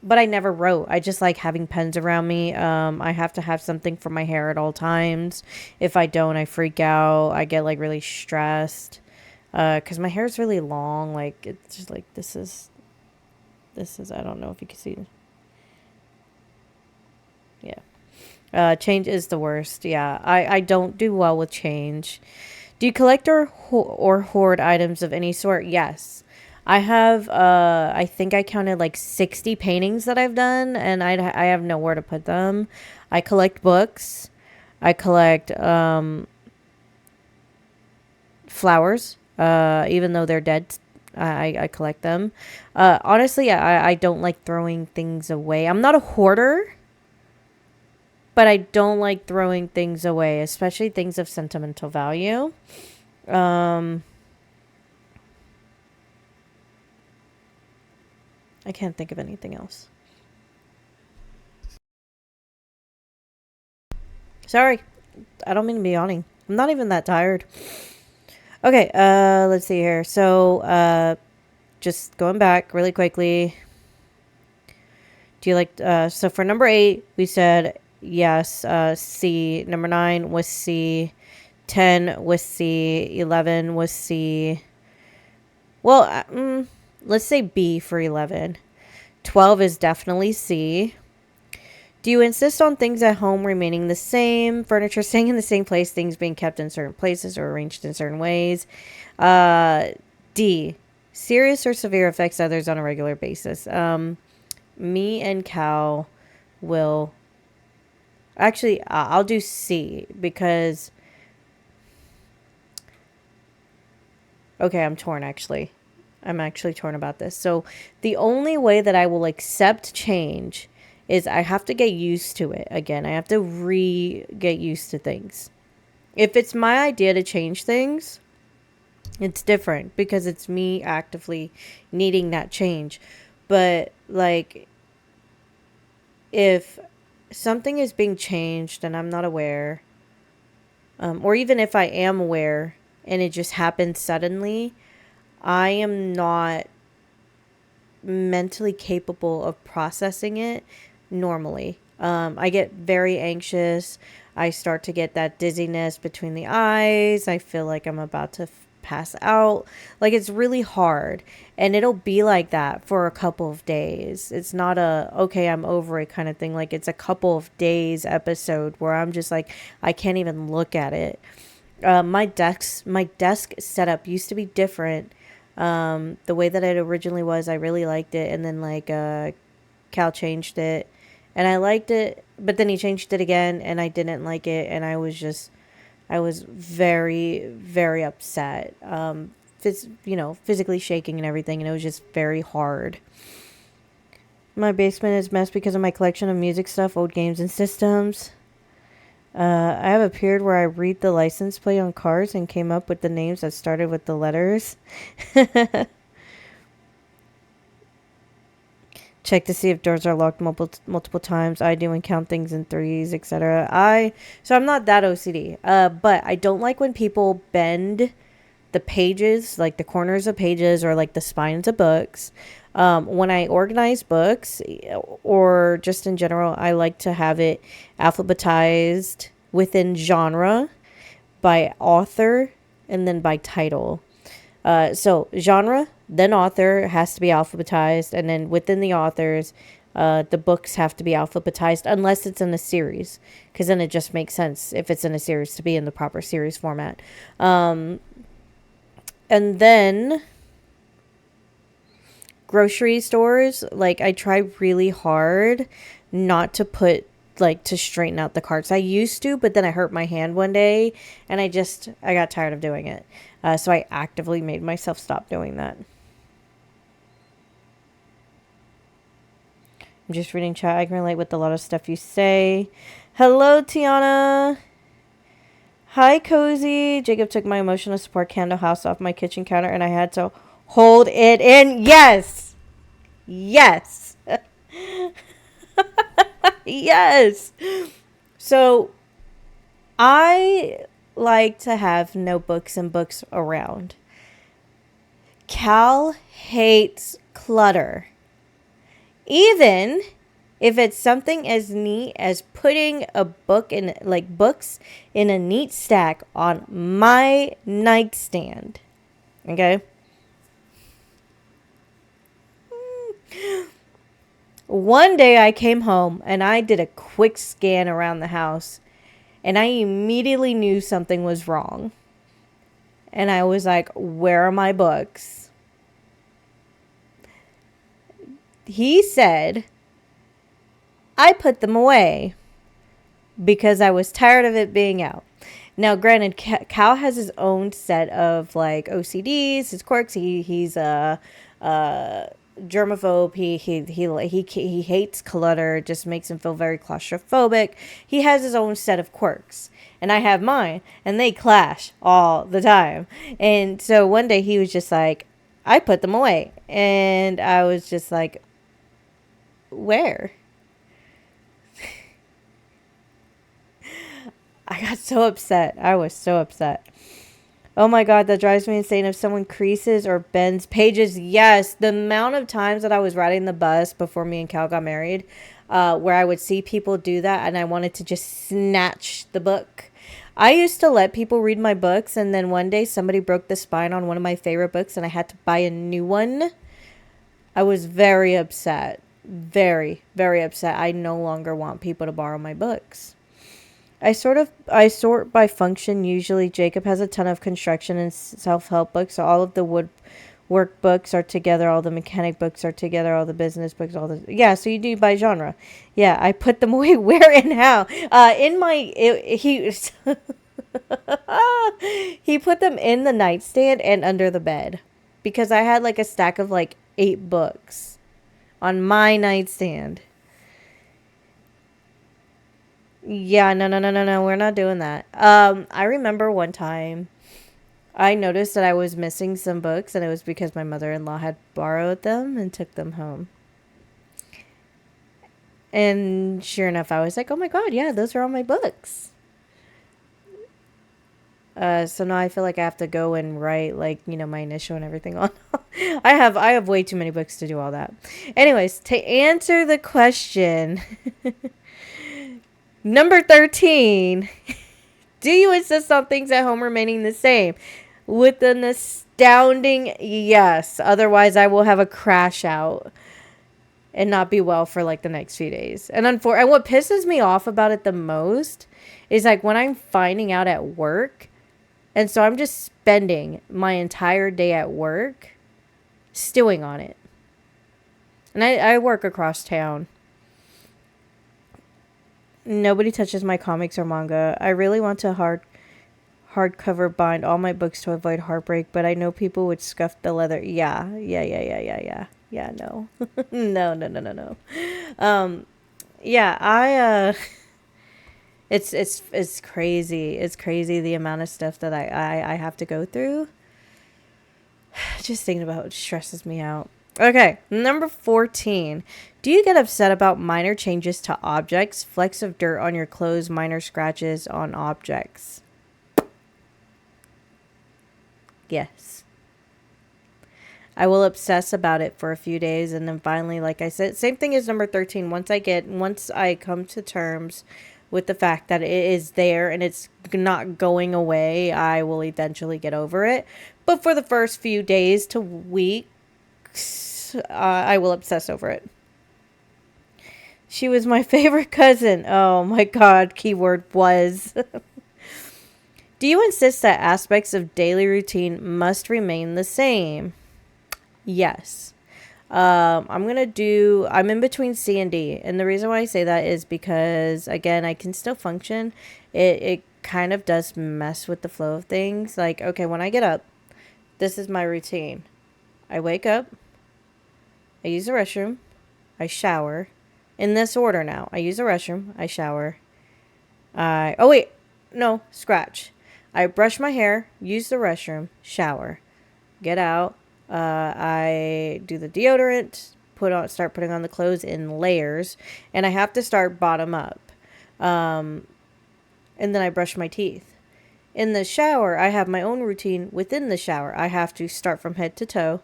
But I never wrote. I just like having pens around me. I have to have something for my hair at all times. If I don't, I freak out. I get like really stressed. Cause my hair is really long. Like it's just like I don't know if you can see. Yeah. Change is the worst. Yeah. I don't do well with change. Do you collect or hoard items of any sort? Yes. I have, I think I counted like 60 paintings that I've done, and I have nowhere to put them. I collect books. I collect flowers, even though they're dead. I collect them. Honestly, I don't like throwing things away. I'm not a hoarder, but I don't like throwing things away, especially things of sentimental value. I can't think of anything else. Sorry. I don't mean to be yawning. I'm not even that tired. Okay, let's see here. So, just going back really quickly. Do you like, so for number 8, we said yes, C. Number 9 was C. 10 was C. 11 was C. Well, let's say B for 11. 12 is definitely C. Do you insist on things at home remaining the same, furniture staying in the same place, things being kept in certain places or arranged in certain ways? D. Serious or severe affects others on a regular basis. Me and Cal will... Actually, I'll do C because... Okay, I'm torn actually. I'm actually torn about this. So the only way that I will accept change is I have to get used to it again. I have to get used to things. If it's my idea to change things, it's different because it's me actively needing that change. But like if something is being changed and I'm not aware, or even if I am aware and it just happens suddenly, I am not mentally capable of processing it normally. I get very anxious. I start to get that dizziness between the eyes. I feel like I'm about to pass out. Like it's really hard. And it'll be like that for a couple of days. It's not a, okay, I'm over it kind of thing. Like it's a couple of days episode where I'm just like, I can't even look at it. My desk setup used to be different. The way that it originally was, I really liked it, and then like Cal changed it, and I liked it, but then he changed it again, and I didn't like it, and I was very, very upset. Physically shaking and everything, and it was just very hard. My basement is messed because of my collection of music stuff, old games, and systems. I have a period where I read the license plate on cars and came up with the names that started with the letters. Check to see if doors are locked multiple times. I do and count things in threes, etc. I'm not that OCD. But I don't like when people bend the pages, like the corners of pages or like the spines of books. When I organize books or just in general, I like to have it alphabetized within genre by author and then by title. So genre, then author has to be alphabetized, and then within the authors, the books have to be alphabetized unless it's in a series, because then it just makes sense if it's in a series to be in the proper series format. And then grocery stores, like I try really hard not to put like to straighten out the carts. I used to, but then I hurt my hand one day and I got tired of doing it. So I actively made myself stop doing that. I'm just reading chat. I can relate with a lot of stuff you say. Hello, Tiana. Hi, Cozy. Jacob took my emotional support candle house off my kitchen counter and I had to hold it in. Yes. Yes. Yes. So I like to have notebooks and books around. Cal hates clutter. Even if it's something as neat as putting a book in, like books in a neat stack on my nightstand. Okay? One day I came home and I did a quick scan around the house and I immediately knew something was wrong. And I was like, where are my books? He said, I put them away because I was tired of it being out. Now, granted, Cal has his own set of like OCDs, his quirks. He's a germaphobe. He hates clutter. It just makes him feel very claustrophobic. He has his own set of quirks, and I have mine, and they clash all the time. And so one day he was just like, I put them away, and I was just like, where? I got so upset. I was so upset. Oh my God, that drives me insane. If someone creases or bends pages, yes. The amount of times that I was riding the bus before me and Cal got married, where I would see people do that and I wanted to just snatch the book. I used to let people read my books, and then one day somebody broke the spine on one of my favorite books and I had to buy a new one. I was very upset. Very, very upset. I no longer want people to borrow my books. I sort by function. Usually Jacob has a ton of construction and self-help books. So all of the woodwork books are together. All the mechanic books are together. All the business books, yeah. So you do by genre. Yeah. I put them away where and how, he put them in the nightstand and under the bed because I had like a stack of like 8 books on my nightstand. Yeah, no. We're not doing that. I remember one time I noticed that I was missing some books, and it was because my mother-in-law had borrowed them and took them home. And sure enough, I was like, oh my God, yeah, those are all my books. So now I feel like I have to go and write like, my initial and everything on. I have way too many books to do all that. Anyways, to answer the question, Number 13. Do you insist on things at home remaining the same? With an astounding yes. Otherwise, I will have a crash out and not be well for like the next few days. And what pisses me off about it the most is like when I'm finding out at work And so I'm just spending my entire day at work stewing on it. And I work across town. Nobody touches my comics or manga. I really want to hardcover bind all my books to avoid heartbreak, but I know people would scuff the leather. Yeah. Yeah, no. No. Yeah, it's crazy. It's crazy the amount of stuff that I have to go through. Just thinking about it stresses me out. Okay, number 14. Do you get upset about minor changes to objects? Flecks of dirt on your clothes, minor scratches on objects. Yes. I will obsess about it for a few days and then finally, like I said, same thing as number 13. Once I come to terms with the fact that it is there and it's not going away, I will eventually get over it. But for the first few days to weeks, I will obsess over it. She was my favorite cousin. Oh my God, keyword was. Do you insist that aspects of daily routine must remain the same? Yes. I'm in between C and D. And the reason why I say that is because, again, I can still function. It kind of does mess with the flow of things. Like, okay, when I get up, this is my routine. I wake up, I use the restroom, I shower. In this order now. I use the restroom, I shower. Scratch. I brush my hair, use the restroom, shower, get out. I do the deodorant, start putting on the clothes in layers, and I have to start bottom up. And then I brush my teeth. In the shower, I have my own routine within the shower. I have to start from head to toe.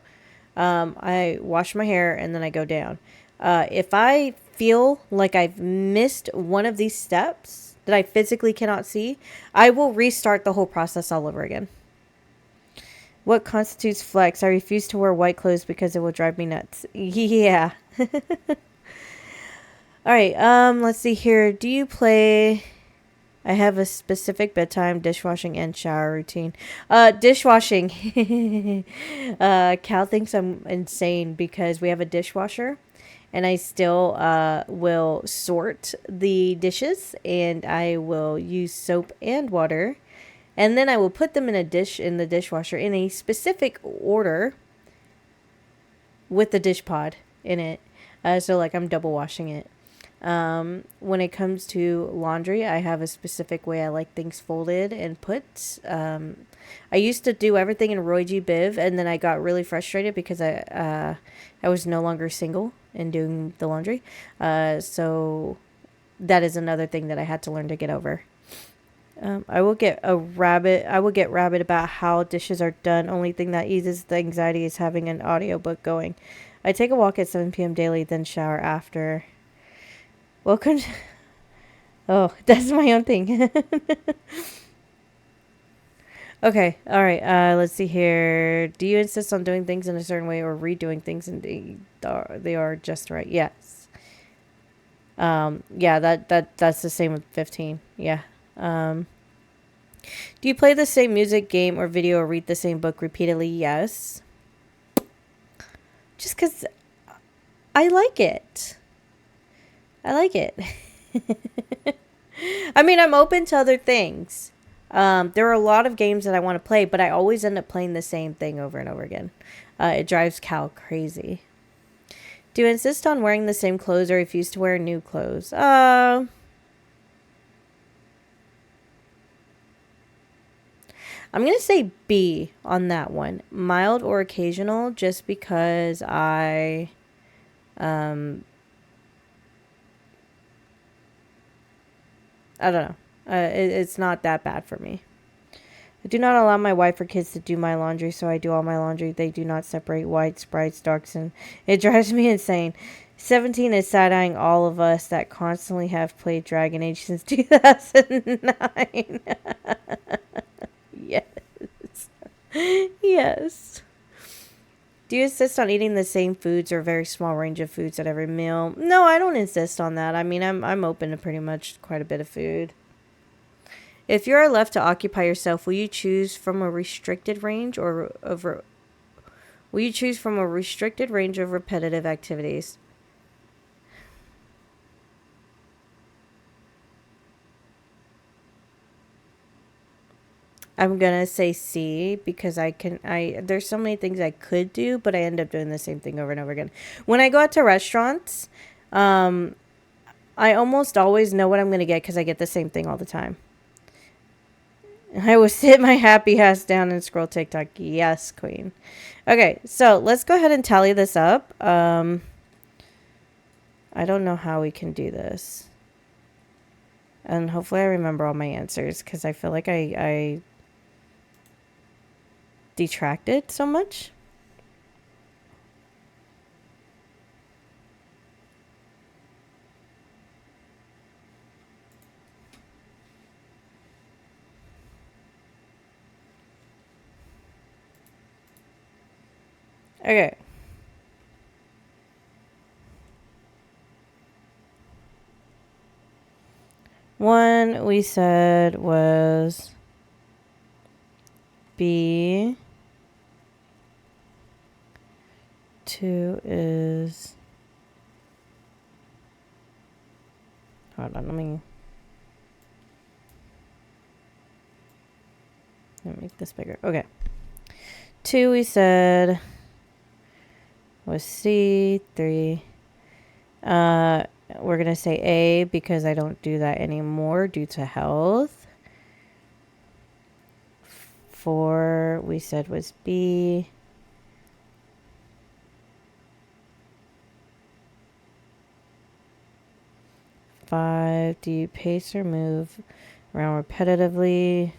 I wash my hair and then I go down. If I feel like I've missed one of these steps that I physically cannot see, I will restart the whole process all over again. What constitutes flex? I refuse to wear white clothes because it will drive me nuts. Yeah. All right. Let's see here. Do you play? I have a specific bedtime, dishwashing, and shower routine. Dishwashing. Cal thinks I'm insane because we have a dishwasher. And I still will sort the dishes. And I will use soap and water. And then I will put them in a dish in the dishwasher in a specific order with the dish pod in it. So like I'm double washing it. When it comes to laundry, I have a specific way I like things folded and put. I used to do everything in Roy G. Biv, and then I got really frustrated because I was no longer single and doing the laundry. So that is another thing that I had to learn to get over. I will get rabid about how dishes are done. Only thing that eases the anxiety is having an audiobook going. I take a walk at 7 p.m. daily, then shower after. Welcome. Oh, that's my own thing. Okay. All right. Let's see here. Do you insist on doing things in a certain way or redoing things and they are just right? Yes. Yeah, that's the same with 15. Yeah. Do you play the same music, game, or video or read the same book repeatedly? Yes. Just because I like it. I like it. I mean, I'm open to other things. There are a lot of games that I want to play, but I always end up playing the same thing over and over again. It drives Cal crazy. Do you insist on wearing the same clothes or refuse to wear new clothes? I'm going to say B on that one. Mild or occasional, just because I don't know. It's not that bad for me. I do not allow my wife or kids to do my laundry, so I do all my laundry. They do not separate whites, brights, darks, and it drives me insane. 17 is side-eyeing all of us that constantly have played Dragon Age since 2009. Yes. Yes. Do you insist on eating the same foods or a very small range of foods at every meal? No, I don't insist on that. I mean, I'm open to pretty much quite a bit of food. If you are left to occupy yourself, will you choose from a restricted range or over? Will you choose from a restricted range of repetitive activities? I'm gonna say C because there's so many things I could do, but I end up doing the same thing over and over again. When I go out to restaurants, I almost always know what I'm gonna get because I get the same thing all the time. I will sit my happy ass down and scroll TikTok. Yes, queen. Okay, so let's go ahead and tally this up. I don't know how we can do this. And hopefully I remember all my answers because I feel like I detracted so much. Okay. One we said was B. Two is... Hold on, let me make this bigger. Okay. Two we said was C. Three. We're going to say A because I don't do that anymore due to health. Four we said was B. Five, do you pace or move around repetitively?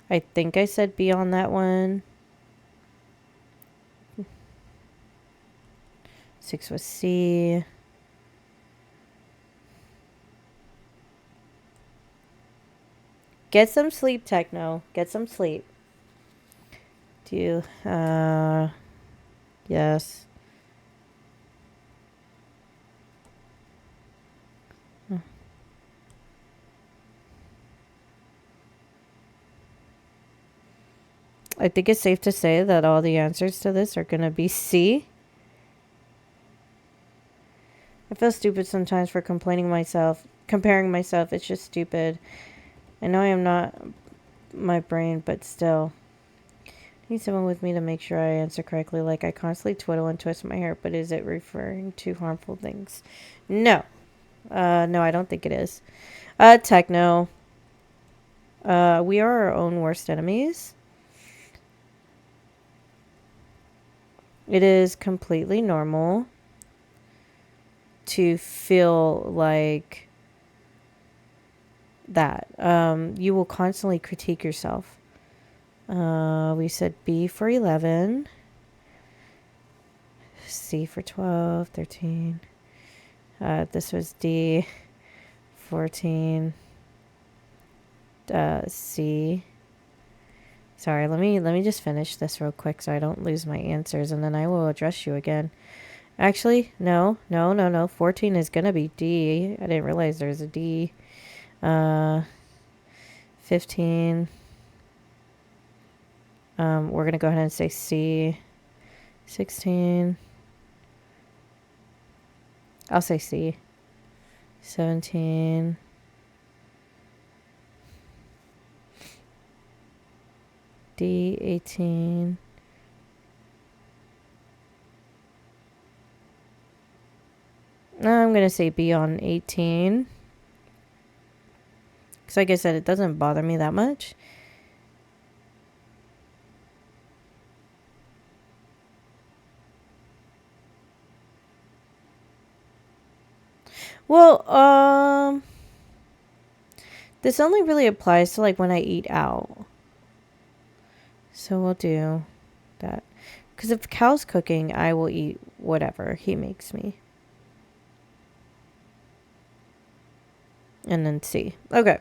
I think I said B on that one. Six was C. Get some sleep, Techno. Get some sleep. Do you, yes. I think it's safe to say that all the answers to this are going to be C. I feel stupid sometimes for comparing myself. It's just stupid. I know I am not my brain, but still. I need someone with me to make sure I answer correctly. Like, I constantly twiddle and twist my hair, but is it referring to harmful things? No. No, I don't think it is. Techno. We are our own worst enemies. It is completely normal to feel like that. You will constantly critique yourself. We said B for 11. C for 12, 13. This was D, 14. C. Sorry, let me just finish this real quick so I don't lose my answers, and then I will address you again. Actually, no. 14 is gonna be D. I didn't realize there was a D. 15. We're gonna go ahead and say C. 16. I'll say C. 17. D. 18. I'm going to say B on 18. Because like I said, it doesn't bother me that much. Well, this only really applies to like when I eat out. So we'll do that. Because if Cal's cooking, I will eat whatever he makes me. And then C. Okay.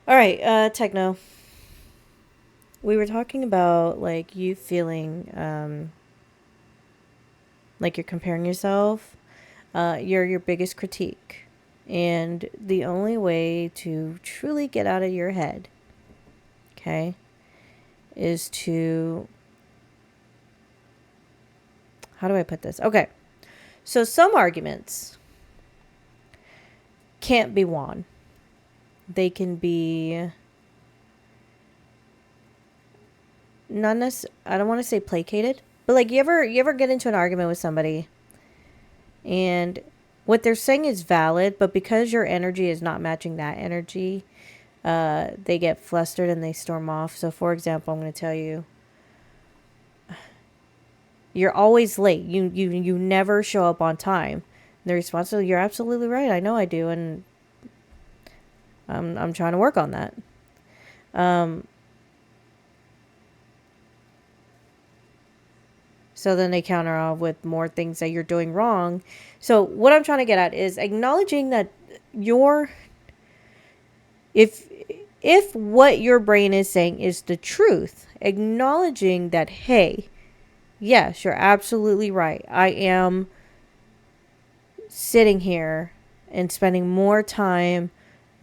All right, Techno. We were talking about like you feeling like you're comparing yourself. You're your biggest critique And the only way to truly get out of your head, okay, is to, how do I put this? Okay. So some arguments can't be won. They can be not necessarily, I don't want to say placated, but like you ever get into an argument with somebody and what they're saying is valid, but because your energy is not matching that energy, they get flustered and they storm off. So for example, I'm going to tell you, you're always late. You never show up on time. The response is, you're absolutely right. I know I do, and I'm trying to work on that. So then they counter off with more things that you're doing wrong. So what I'm trying to get at is acknowledging that if what your brain is saying is the truth, acknowledging that, hey, yes, you're absolutely right. I am sitting here and spending more time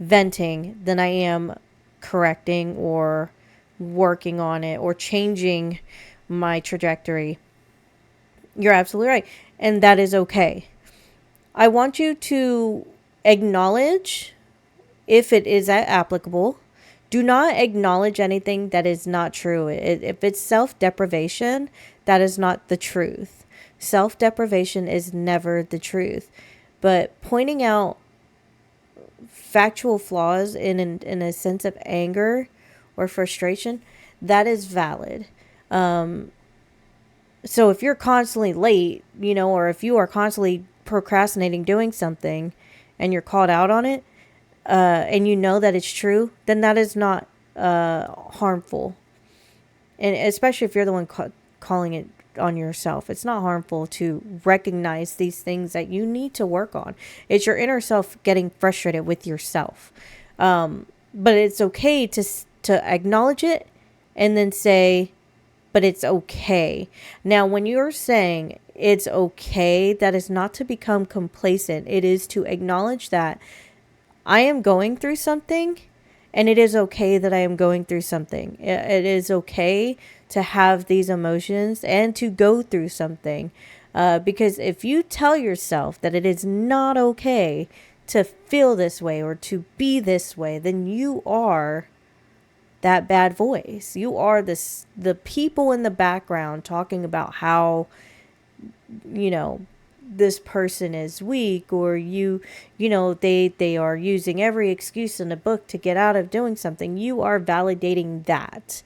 venting than I am correcting or working on it or changing my trajectory. You're absolutely right. And that is okay. I want you to acknowledge if it is applicable. Do not acknowledge anything that is not true. If it's self-deprivation, that is not the truth. Self-deprivation is never the truth. But pointing out factual flaws in a sense of anger or frustration, that is valid. So if you're constantly late, or if you are constantly procrastinating doing something and you're called out on it, and you know that it's true, then that is not harmful. And especially if you're the one calling it on yourself, it's not harmful to recognize these things that you need to work on. It's your inner self getting frustrated with yourself. But it's okay to acknowledge it and then say, but it's okay. Now, when you're saying it's okay, that is not to become complacent. It is to acknowledge that I am going through something, and it is okay that I am going through something. It is okay to have these emotions and to go through something. Because if you tell yourself that it is not okay to feel this way or to be this way, then you are that bad voice. You are the people in the background talking about how, this person is weak, or they are using every excuse in the book to get out of doing something. You are validating that.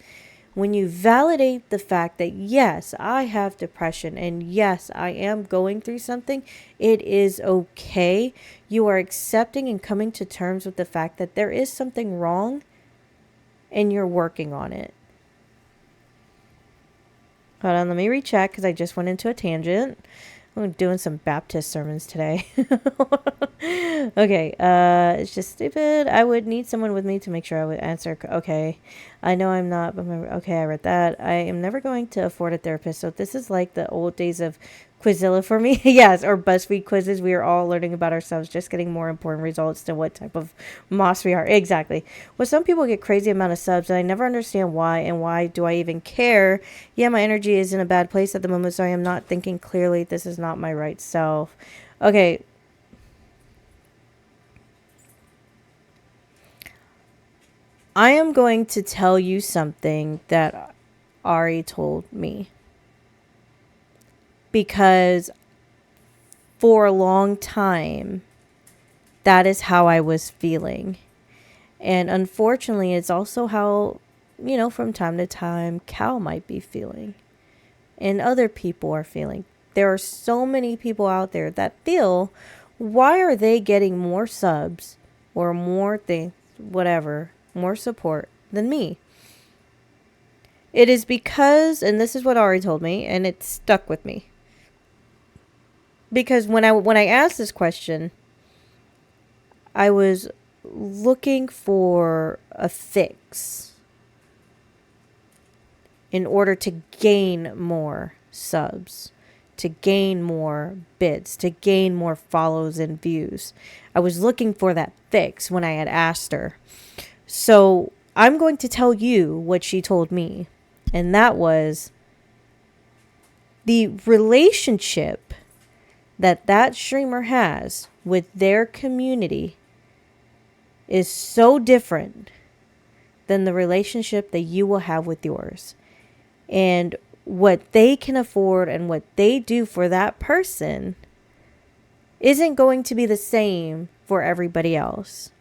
When you validate the fact that, yes, I have depression and yes, I am going through something, it is okay. You are accepting and coming to terms with the fact that there is something wrong and you're working on it. Hold on, let me recheck because I just went into a tangent. I'm doing some Baptist sermons today. Okay, it's just stupid. I would need someone with me to make sure I would answer. Okay, I know I'm not, but okay, I read that. I am never going to afford a therapist, so this is like the old days of Quizilla for me. Yes, or BuzzFeed quizzes. We are all learning about ourselves, just getting more important results to what type of moss we are. Exactly. Well, some people get crazy amount of subs, and I never understand why, and why do I even care? Yeah, my energy is in a bad place at the moment, so I am not thinking clearly. This is not my right self. Okay. I am going to tell you something that Ari told me. Because for a long time, that is how I was feeling. And unfortunately, it's also how, from time to time, Cal might be feeling. And other people are feeling. There are so many people out there that feel, why are they getting more subs or more things, whatever, more support than me? It is because, and this is what Ari told me, and it stuck with me. Because when I asked this question, I was looking for a fix in order to gain more subs, to gain more bits, to gain more follows and views. I was looking for that fix when I had asked her. So I'm going to tell you what she told me. And that was the relationship that streamer has with their community is so different than the relationship that you will have with yours. And what they can afford and what they do for that person isn't going to be the same for everybody else.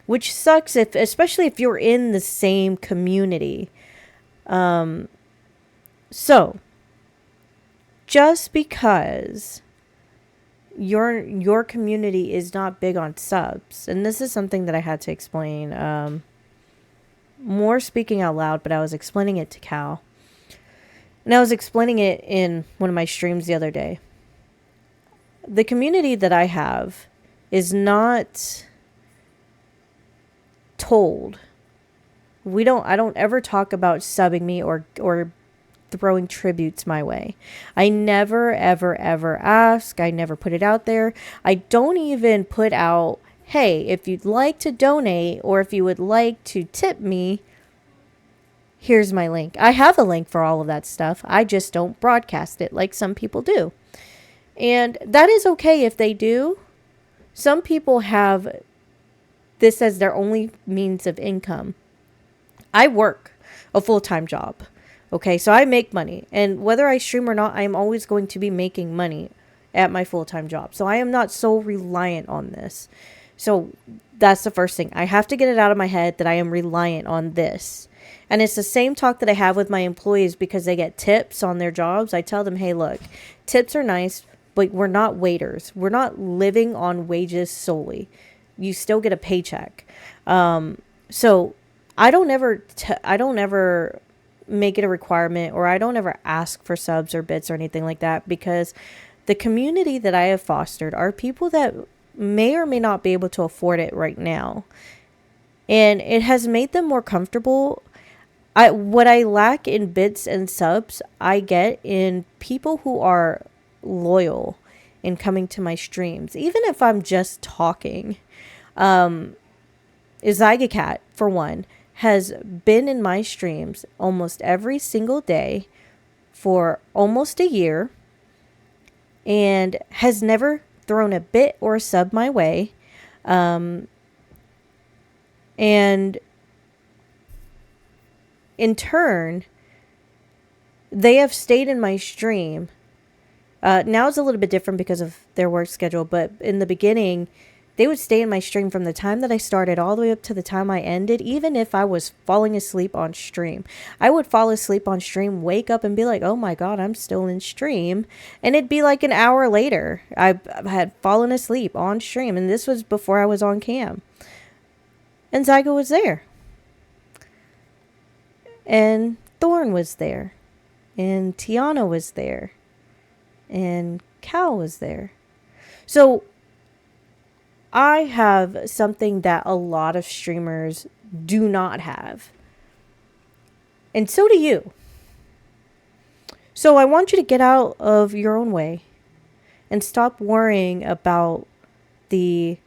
Which sucks, especially if you're in the same community. So, just because your community is not big on subs, and this is something that I had to explain, more speaking out loud, but I was explaining it to Cal. And I was explaining it in one of my streams the other day. The community that I have is not told. I don't ever talk about subbing me or throwing tributes my way. I never, ever, ever ask. I never put it out there. I don't even put out, hey, if you'd like to donate or if you would like to tip me, here's my link. I have a link for all of that stuff. I just don't broadcast it like some people do. And that is okay if they do. Some people have this as their only means of income. I work a full-time job. Okay, so I make money. And whether I stream or not, I am always going to be making money at my full-time job. So I am not so reliant on this. So that's the first thing. I have to get it out of my head that I am reliant on this. And it's the same talk that I have with my employees because they get tips on their jobs. I tell them, hey, look, tips are nice, but we're not waiters. We're not living on wages solely. You still get a paycheck. So I don't ever make it a requirement, or I don't ever ask for subs or bits or anything like that, because the community that I have fostered are people that may or may not be able to afford it right now. And it has made them more comfortable. What I lack in bits and subs, I get in people who are loyal in coming to my streams, even if I'm just talking. Zygacat, for one, has been in my streams almost every single day for almost a year and has never thrown a bit or a sub my way. And in turn, they have stayed in my stream. Now it's a little bit different because of their work schedule, but in the beginning, they would stay in my stream from the time that I started all the way up to the time I ended, even if I was falling asleep on stream. I would fall asleep on stream, wake up and be like, oh my God, I'm still in stream. And it'd be like an hour later, I had fallen asleep on stream. And this was before I was on cam. And Zygo was there. And Thorn was there. And Tiana was there. And Cal was there. So I have something that a lot of streamers do not have. And so do you. So I want you to get out of your own way and stop worrying about the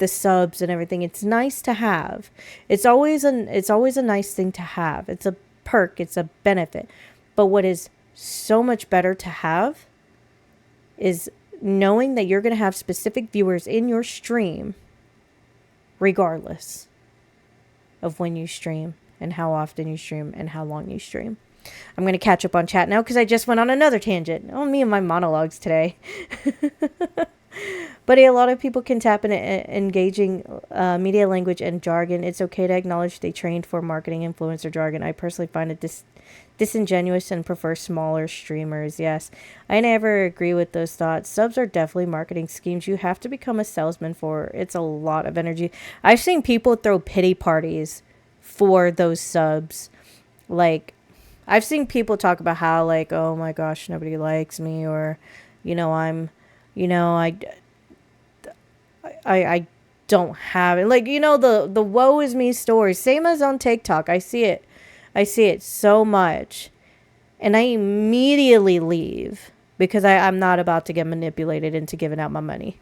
subs and everything. It's nice to have. It's always a nice thing to have. It's a perk, it's a benefit. But what is so much better to have is knowing that you're going to have specific viewers in your stream regardless of when you stream and how often you stream and how long you stream. I'm going to catch up on chat now because I just went on another tangent. Oh, me and my monologues today. But a lot of people can tap into engaging media language and jargon. It's okay to acknowledge they trained for marketing influencer jargon. I personally find it disingenuous and prefer smaller streamers. Yes, I never agree with those thoughts. Subs are definitely marketing schemes you have to become a salesman for. It's a lot of energy. I've seen people throw pity parties for those subs. Like, I've seen people talk about how, like, oh my gosh, nobody likes me, or, I don't have it. Like, the woe is me stories. Same as on TikTok. I see it so much. and I immediately leave because I'm not about to get manipulated into giving out my money.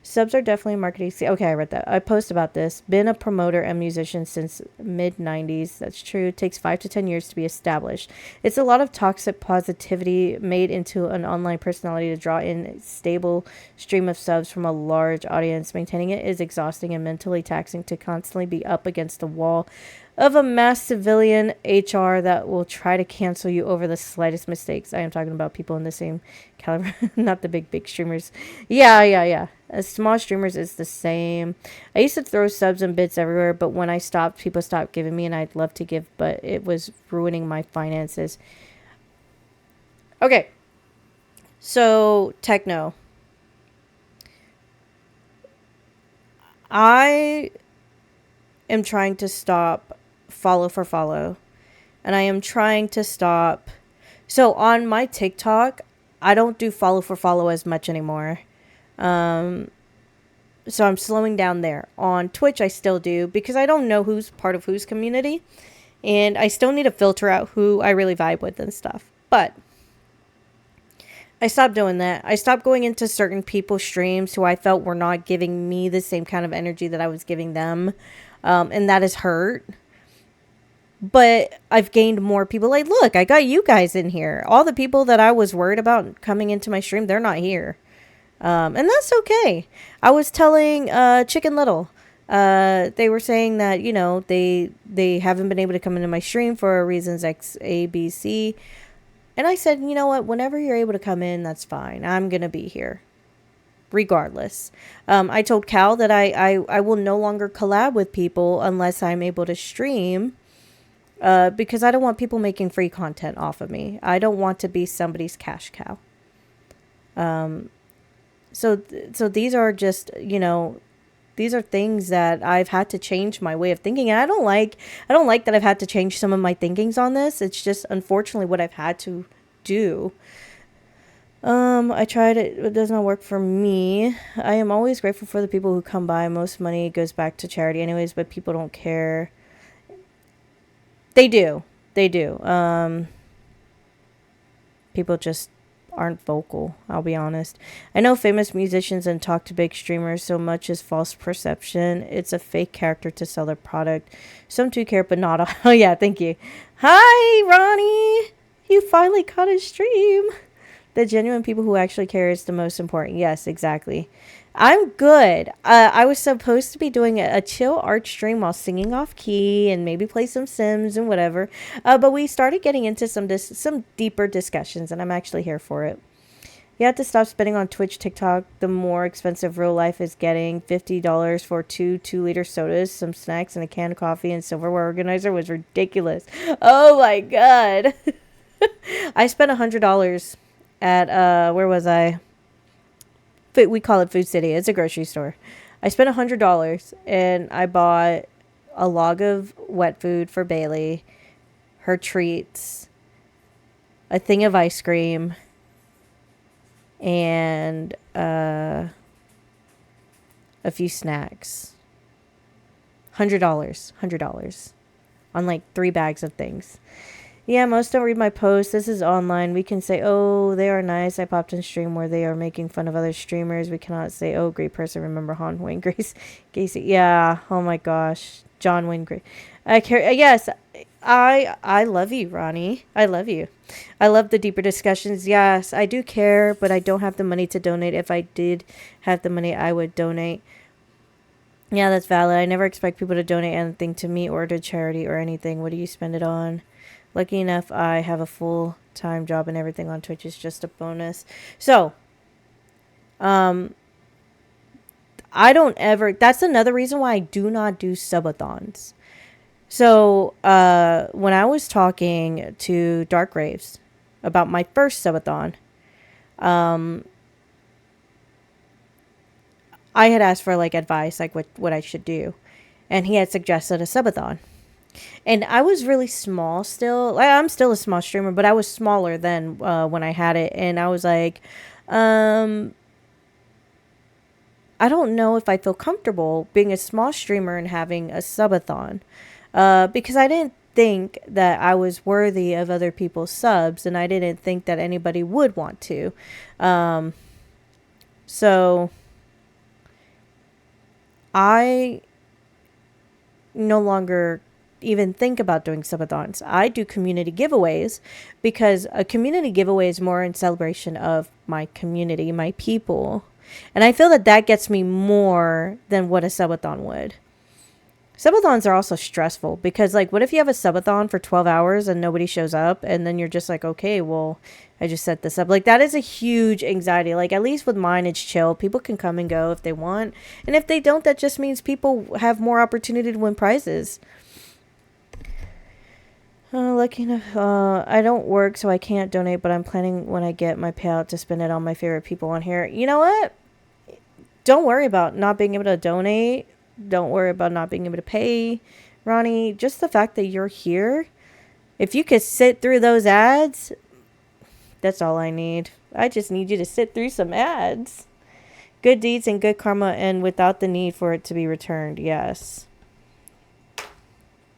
Subs are definitely marketing. Okay, I read that. I post about this. Been a promoter and musician since mid 90s. That's true. It takes 5 to 10 years to be established. It's a lot of toxic positivity made into an online personality to draw in a stable stream of subs from a large audience. Maintaining it is exhausting and mentally taxing to constantly be up against the wall of a mass civilian HR that will try to cancel you over the slightest mistakes. I am talking about people in the same caliber, not the big streamers. Yeah. As small streamers, it's the same. I used to throw subs and bits everywhere, but when I stopped, people stopped giving me, and I'd love to give, but it was ruining my finances. Okay. So, techno. I am trying to stop follow for follow, and I am trying to stop. So on my TikTok, I don't do follow for follow as much anymore. So I'm slowing down there. On Twitch, I still do because I don't know who's part of whose community, and I still need to filter out who I really vibe with and stuff. But I stopped doing that. I stopped going into certain people's streams who I felt were not giving me the same kind of energy that I was giving them, and that has hurt. But I've gained more people. Like, look, I got you guys in here. All the people that I was worried about coming into my stream, they're not here. And that's okay. I was telling Chicken Little. They were saying that, you know, they haven't been able to come into my stream for reasons X, A, B, C. And I said, you know what? Whenever you're able to come in, that's fine. I'm going to be here. Regardless. I told Cal that I will no longer collab with people unless I'm able to stream. Because I don't want people making free content off of me. I don't want to be somebody's cash cow. So these are just, you know, these are things that I've had to change my way of thinking. And I don't like that I've had to change some of my thinkings on this. It's just unfortunately what I've had to do. I tried it. It does not work for me. I am always grateful for the people who come by. Most money goes back to charity anyways, but people don't care. They do. People just aren't vocal, I'll be honest. I know famous musicians and talk to big streamers so much as false perception. It's a fake character to sell their product. Some do care, but not all. Oh, yeah, thank you. Hi, Ronnie. You finally caught a stream. The genuine people who actually care is the most important. Yes, exactly. I'm good. I was supposed to be doing a chill art stream while singing off key and maybe play some Sims and whatever. But we started getting into some deeper discussions, and I'm actually here for it. You have to stop spending on Twitch, TikTok. The more expensive real life is getting. $50 for two 2-liter sodas, some snacks, and a can of coffee and silverware organizer was ridiculous. Oh my god. I spent $100 at where was I? We call it Food City. It's a grocery store. I spent $100 and I bought a log of wet food for Bailey, her treats, a thing of ice cream, and a few snacks. $100 on like 3 bags of things. Yeah, most don't read my posts. This is online. We can say, oh, they are nice. I popped in stream where they are making fun of other streamers. We cannot say, oh, great person. Remember Han Wayne Grace Gacy. Yeah. Oh my gosh. John Wayne Grace. I care. Yes. I love you, Ronnie. I love you. I love the deeper discussions. Yes, I do care, but I don't have the money to donate. If I did have the money, I would donate. Yeah, that's valid. I never expect people to donate anything to me or to charity or anything. What do you spend it on? Lucky enough, I have a full-time job and everything on Twitch is just a bonus. So, I don't ever... That's another reason why I do not do subathons. So, when I was talking to Dark Raves about my first subathon, I had asked for, like, advice, like, what I should do. And he had suggested a subathon. And I was really small still. I'm still a small streamer, but I was smaller than when I had it. And I was like, I don't know if I feel comfortable being a small streamer and having a subathon. Because I didn't think that I was worthy of other people's subs, and I didn't think that anybody would want to. So I no longer even think about doing subathons. I do community giveaways because a community giveaway is more in celebration of my community, my people. And I feel that that gets me more than what a subathon would. Subathons are also stressful because, like, what if you have a subathon for 12 hours and nobody shows up, and then you're just like, okay, well, I just set this up. Like, that is a huge anxiety. Like, at least with mine, it's chill. People can come and go if they want. And if they don't, that just means people have more opportunity to win prizes. Lucky enough, I don't work, so I can't donate, but I'm planning when I get my payout to spend it on my favorite people on here. You know what? Don't worry about not being able to donate. Don't worry about not being able to pay, Ronnie. Just the fact that you're here. If you could sit through those ads, that's all I need. I just need you to sit through some ads. Good deeds and good karma, and without the need for it to be returned. Yes.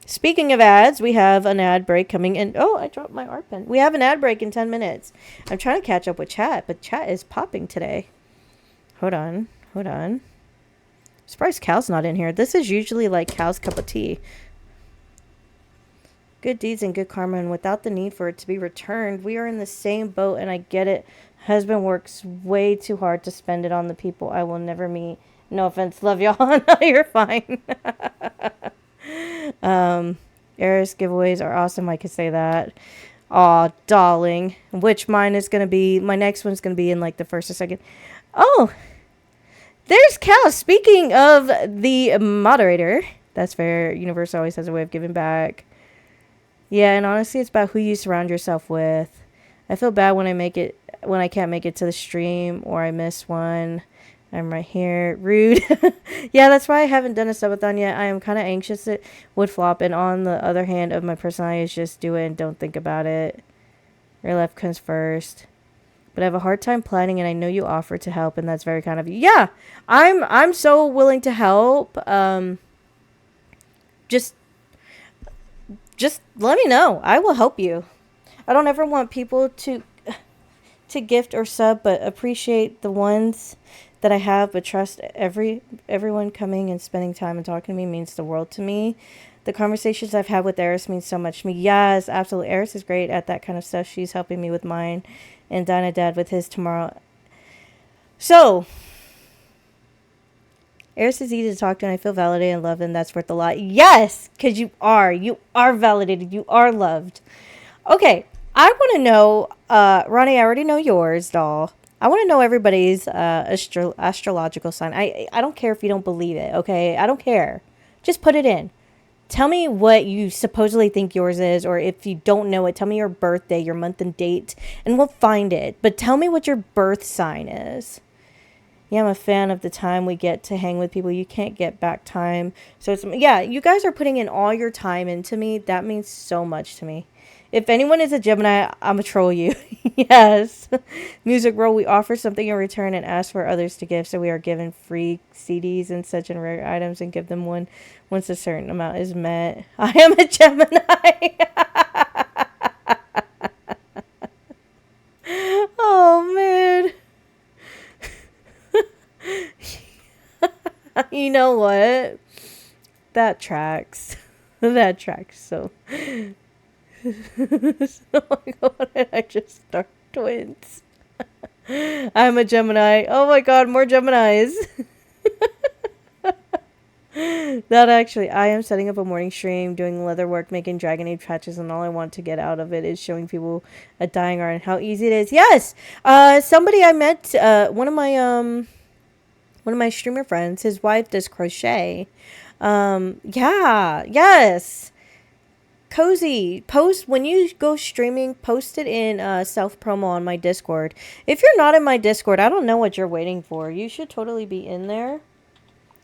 Speaking of ads, we have an ad break coming in. Oh, I dropped my art pen. We have an ad break in 10 minutes. I'm trying to catch up with chat, but chat is popping today. Hold on. Surprised Cal's not in here. This is usually like Cal's cup of tea. Good deeds and good karma, and without the need for it to be returned. We are in the same boat, and I get it. Husband works way too hard to spend it on the people I will never meet. No offense. Love y'all. No, you're fine. Eris giveaways are awesome. I could say that. Aw, darling. Which mine is going to be, my next one's going to be in like the first or second. Oh, there's Cal. Speaking of the moderator, that's fair. Universe always has a way of giving back. Yeah, and honestly, it's about who you surround yourself with. I feel bad when I can't make it to the stream or I miss one. I'm right here. Rude. Yeah, that's why I haven't done a subathon yet. I am kind of anxious it would flop. And on the other hand of my personality is just do it and don't think about it. Your life comes first. But I have a hard time planning, and I know you offer to help, and that's very kind of you. Yeah, I'm so willing to help. Just let me know. I will help you. I don't ever want people to gift or sub, but appreciate the ones that I have, but trust everyone coming and spending time and talking to me means the world to me. The conversations I've had with Eris means so much to me. Yes, absolutely. Eris is great at that kind of stuff. She's helping me with mine, and Dinah Dad with his tomorrow. So, Eris is easy to talk to, and I feel validated and loved, and that's worth a lot. Yes, because you are. You are validated. You are loved. Okay, I want to know, Ronnie, I already know yours, doll. I want to know everybody's astrological sign. I don't care if you don't believe it, okay? I don't care. Just put it in. Tell me what you supposedly think yours is, or if you don't know it, tell me your birthday, your month and date, and we'll find it. But tell me what your birth sign is. Yeah, I'm a fan of the time we get to hang with people. You can't get back time. So it's, yeah, you guys are putting in all your time into me. That means so much to me. If anyone is a Gemini, I'm a troll you. Yes. Music Roll, we offer something in return and ask for others to give. So we are given free CDs and such and rare items and give them one once a certain amount is met. I am a Gemini. Oh, man. You know what? That tracks. That tracks. So, why did I just start twins? I'm a Gemini. Oh my god, more Geminis. That actually, I am setting up a morning stream, doing leather work, making Dragon Age patches, and all I want to get out of it is showing people a dying art and how easy it is. Yes! Somebody I met, one of my streamer friends, his wife does crochet. Yeah, yes. Cozy, post when you go streaming, post it in self promo on my Discord. If you're not in my Discord, I don't know what you're waiting for. You should totally be in there.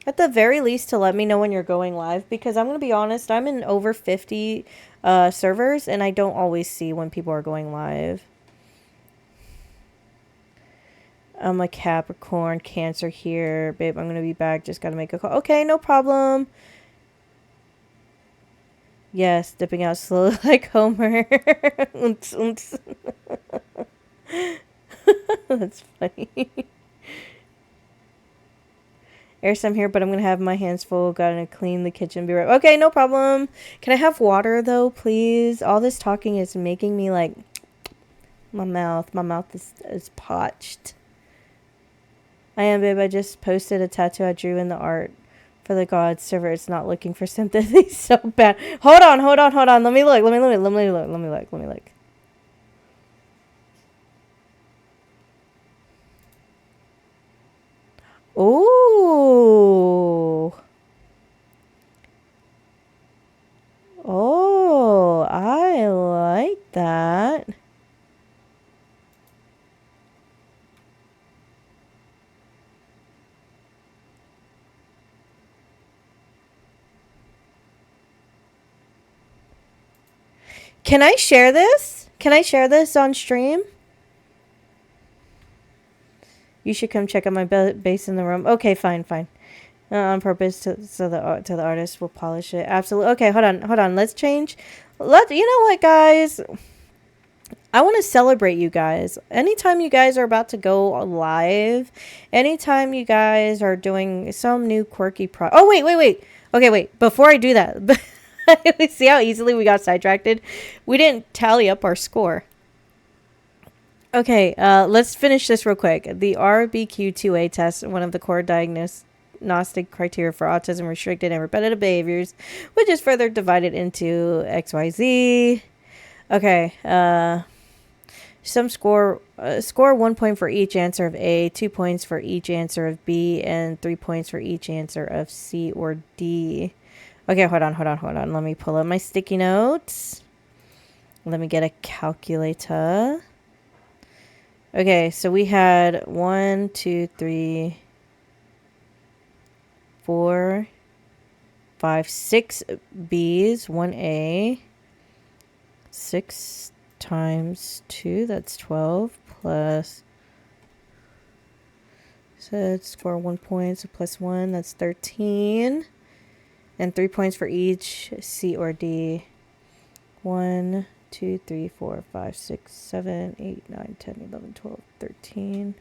At the very least, to let me know when you're going live, because I'm going to be honest, I'm in over 50 servers, and I don't always see when people are going live. I'm a Capricorn, Cancer here. Babe, I'm going to be back. Just got to make a call. Okay, no problem. Yes, dipping out slowly like Homer. Oonts, oonts. That's funny. Eris, I'm here, but I'm gonna have my hands full. Gotta clean the kitchen. Be right. Okay, no problem. Can I have water though, please? All this talking is making me like my mouth. My mouth is parched. I am, babe. I just posted a tattoo I drew in the art for the God server. It's not looking for sympathy so bad. Hold on. Let me look. Let me look. Ooh. Oh, I like that. Can I share this? Can I share this on stream? You should come check out my base in the room. Okay, fine. On purpose so the artist will polish it. Absolutely. Okay, hold on. Let's change. You know what, guys? I want to celebrate you guys. Anytime you guys are about to go live, anytime you guys are doing some new quirky Oh, wait. Okay, wait. Before I do that, see how easily we got sidetracked? We didn't tally up our score. Okay, let's finish this real quick. The RBQ2A test, one of the core diagnostic criteria for autism restricted and repetitive behaviors, which is further divided into XYZ. Okay, some score 1 point for each answer of A, 2 points for each answer of B, and 3 points for each answer of C or D. Okay, hold on. Let me pull up my sticky notes. Let me get a calculator. Okay, so we had 1, 2, 3, 4, 5, 6 B's, 1 A. 6 times 2, that's 12, plus, so score 1 point, so plus 1, that's 13. And 3 points for each C or D. 1, 2, 3, 4, 5, 6, 7, 8, 9, 10, 11, 12, 13.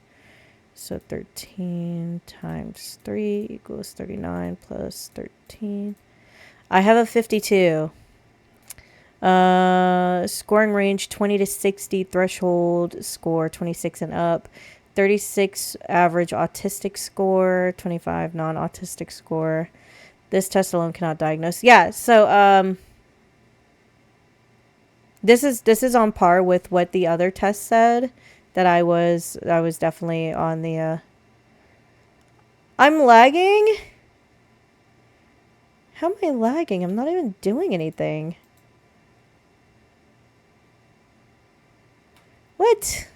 So 13 times 3 equals 39 plus 13. I have a 52. Scoring range 20 to 60, threshold score 26 and up. 36 average autistic score, 25 non-autistic score. This test alone cannot diagnose. Yeah, so this is on par with what the other test said, that I was definitely on the I'm lagging? How am I lagging? I'm not even doing anything. What?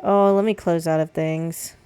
Oh, let me close out of things.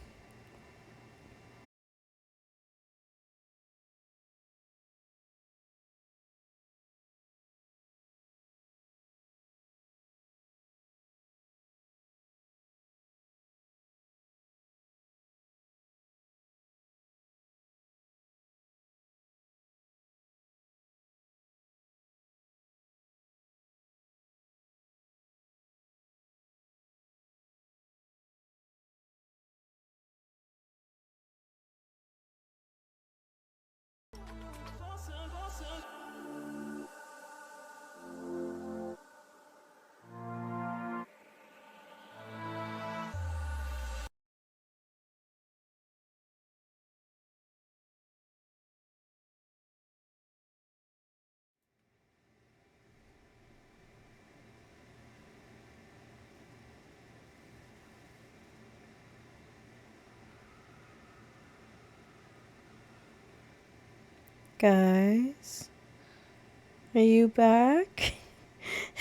Guys, are you back?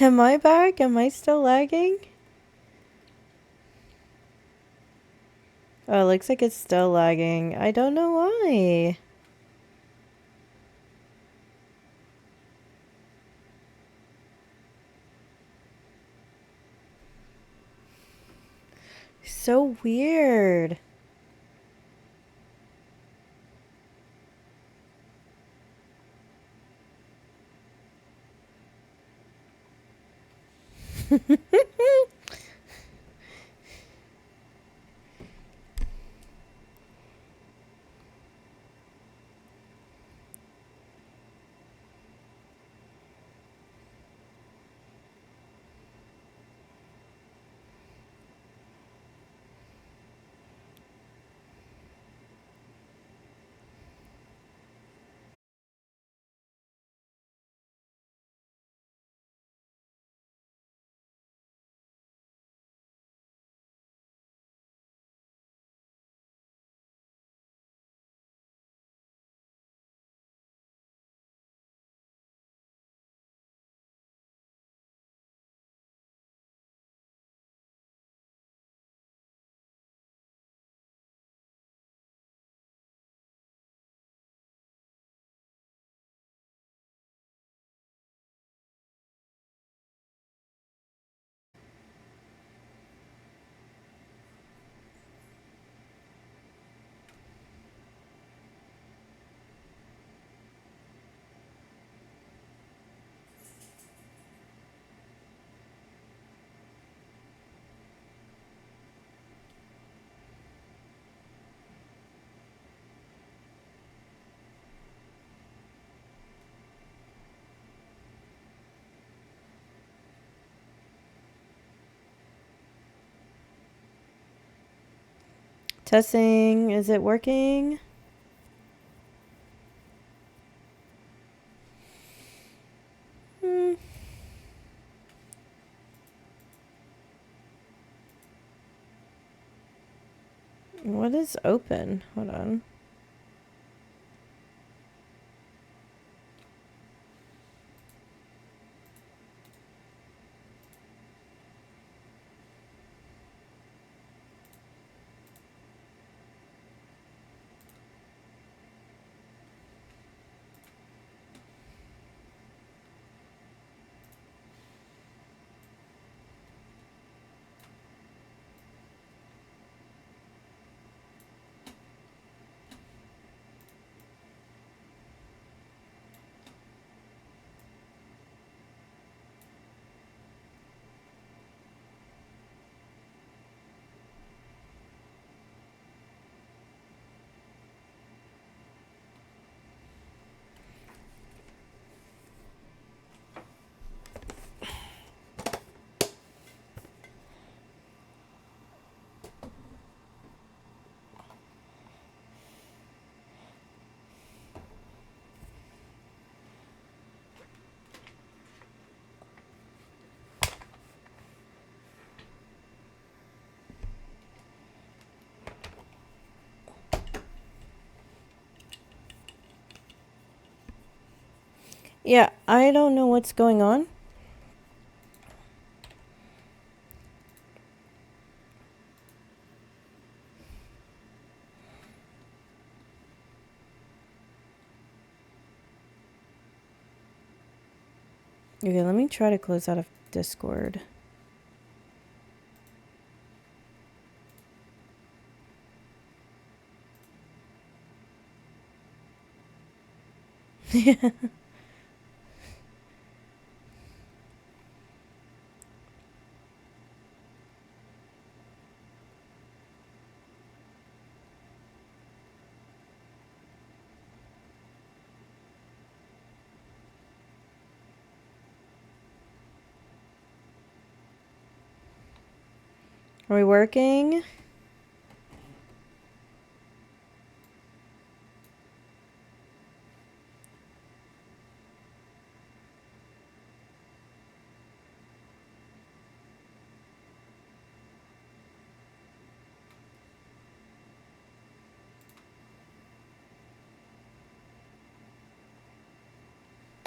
Am I back? Am I still lagging? Oh, it looks like it's still lagging. I don't know why. So weird. Testing, is it working? Hmm. What is open? Hold on. Yeah, I don't know what's going on. Okay, let me try to close out of Discord. Are we working?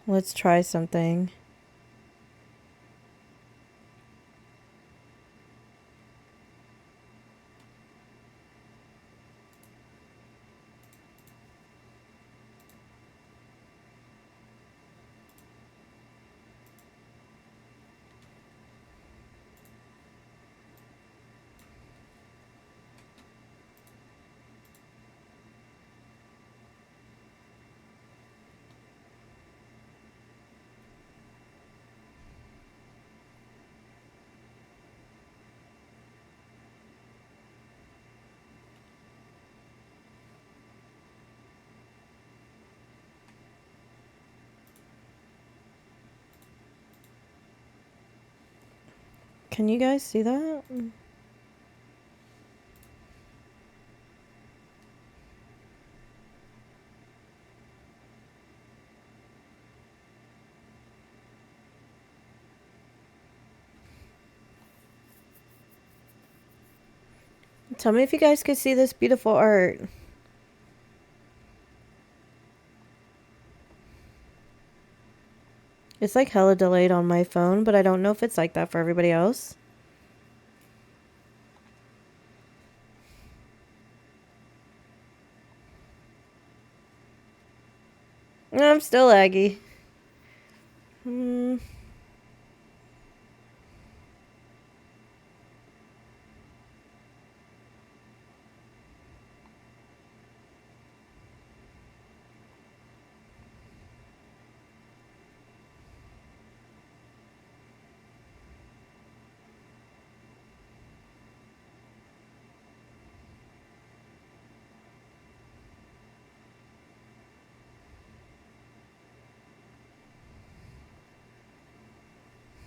Let's try something. Can you guys see that? Tell me if you guys could see this beautiful art. It's like hella delayed on my phone, but I don't know if it's like that for everybody else. I'm still laggy.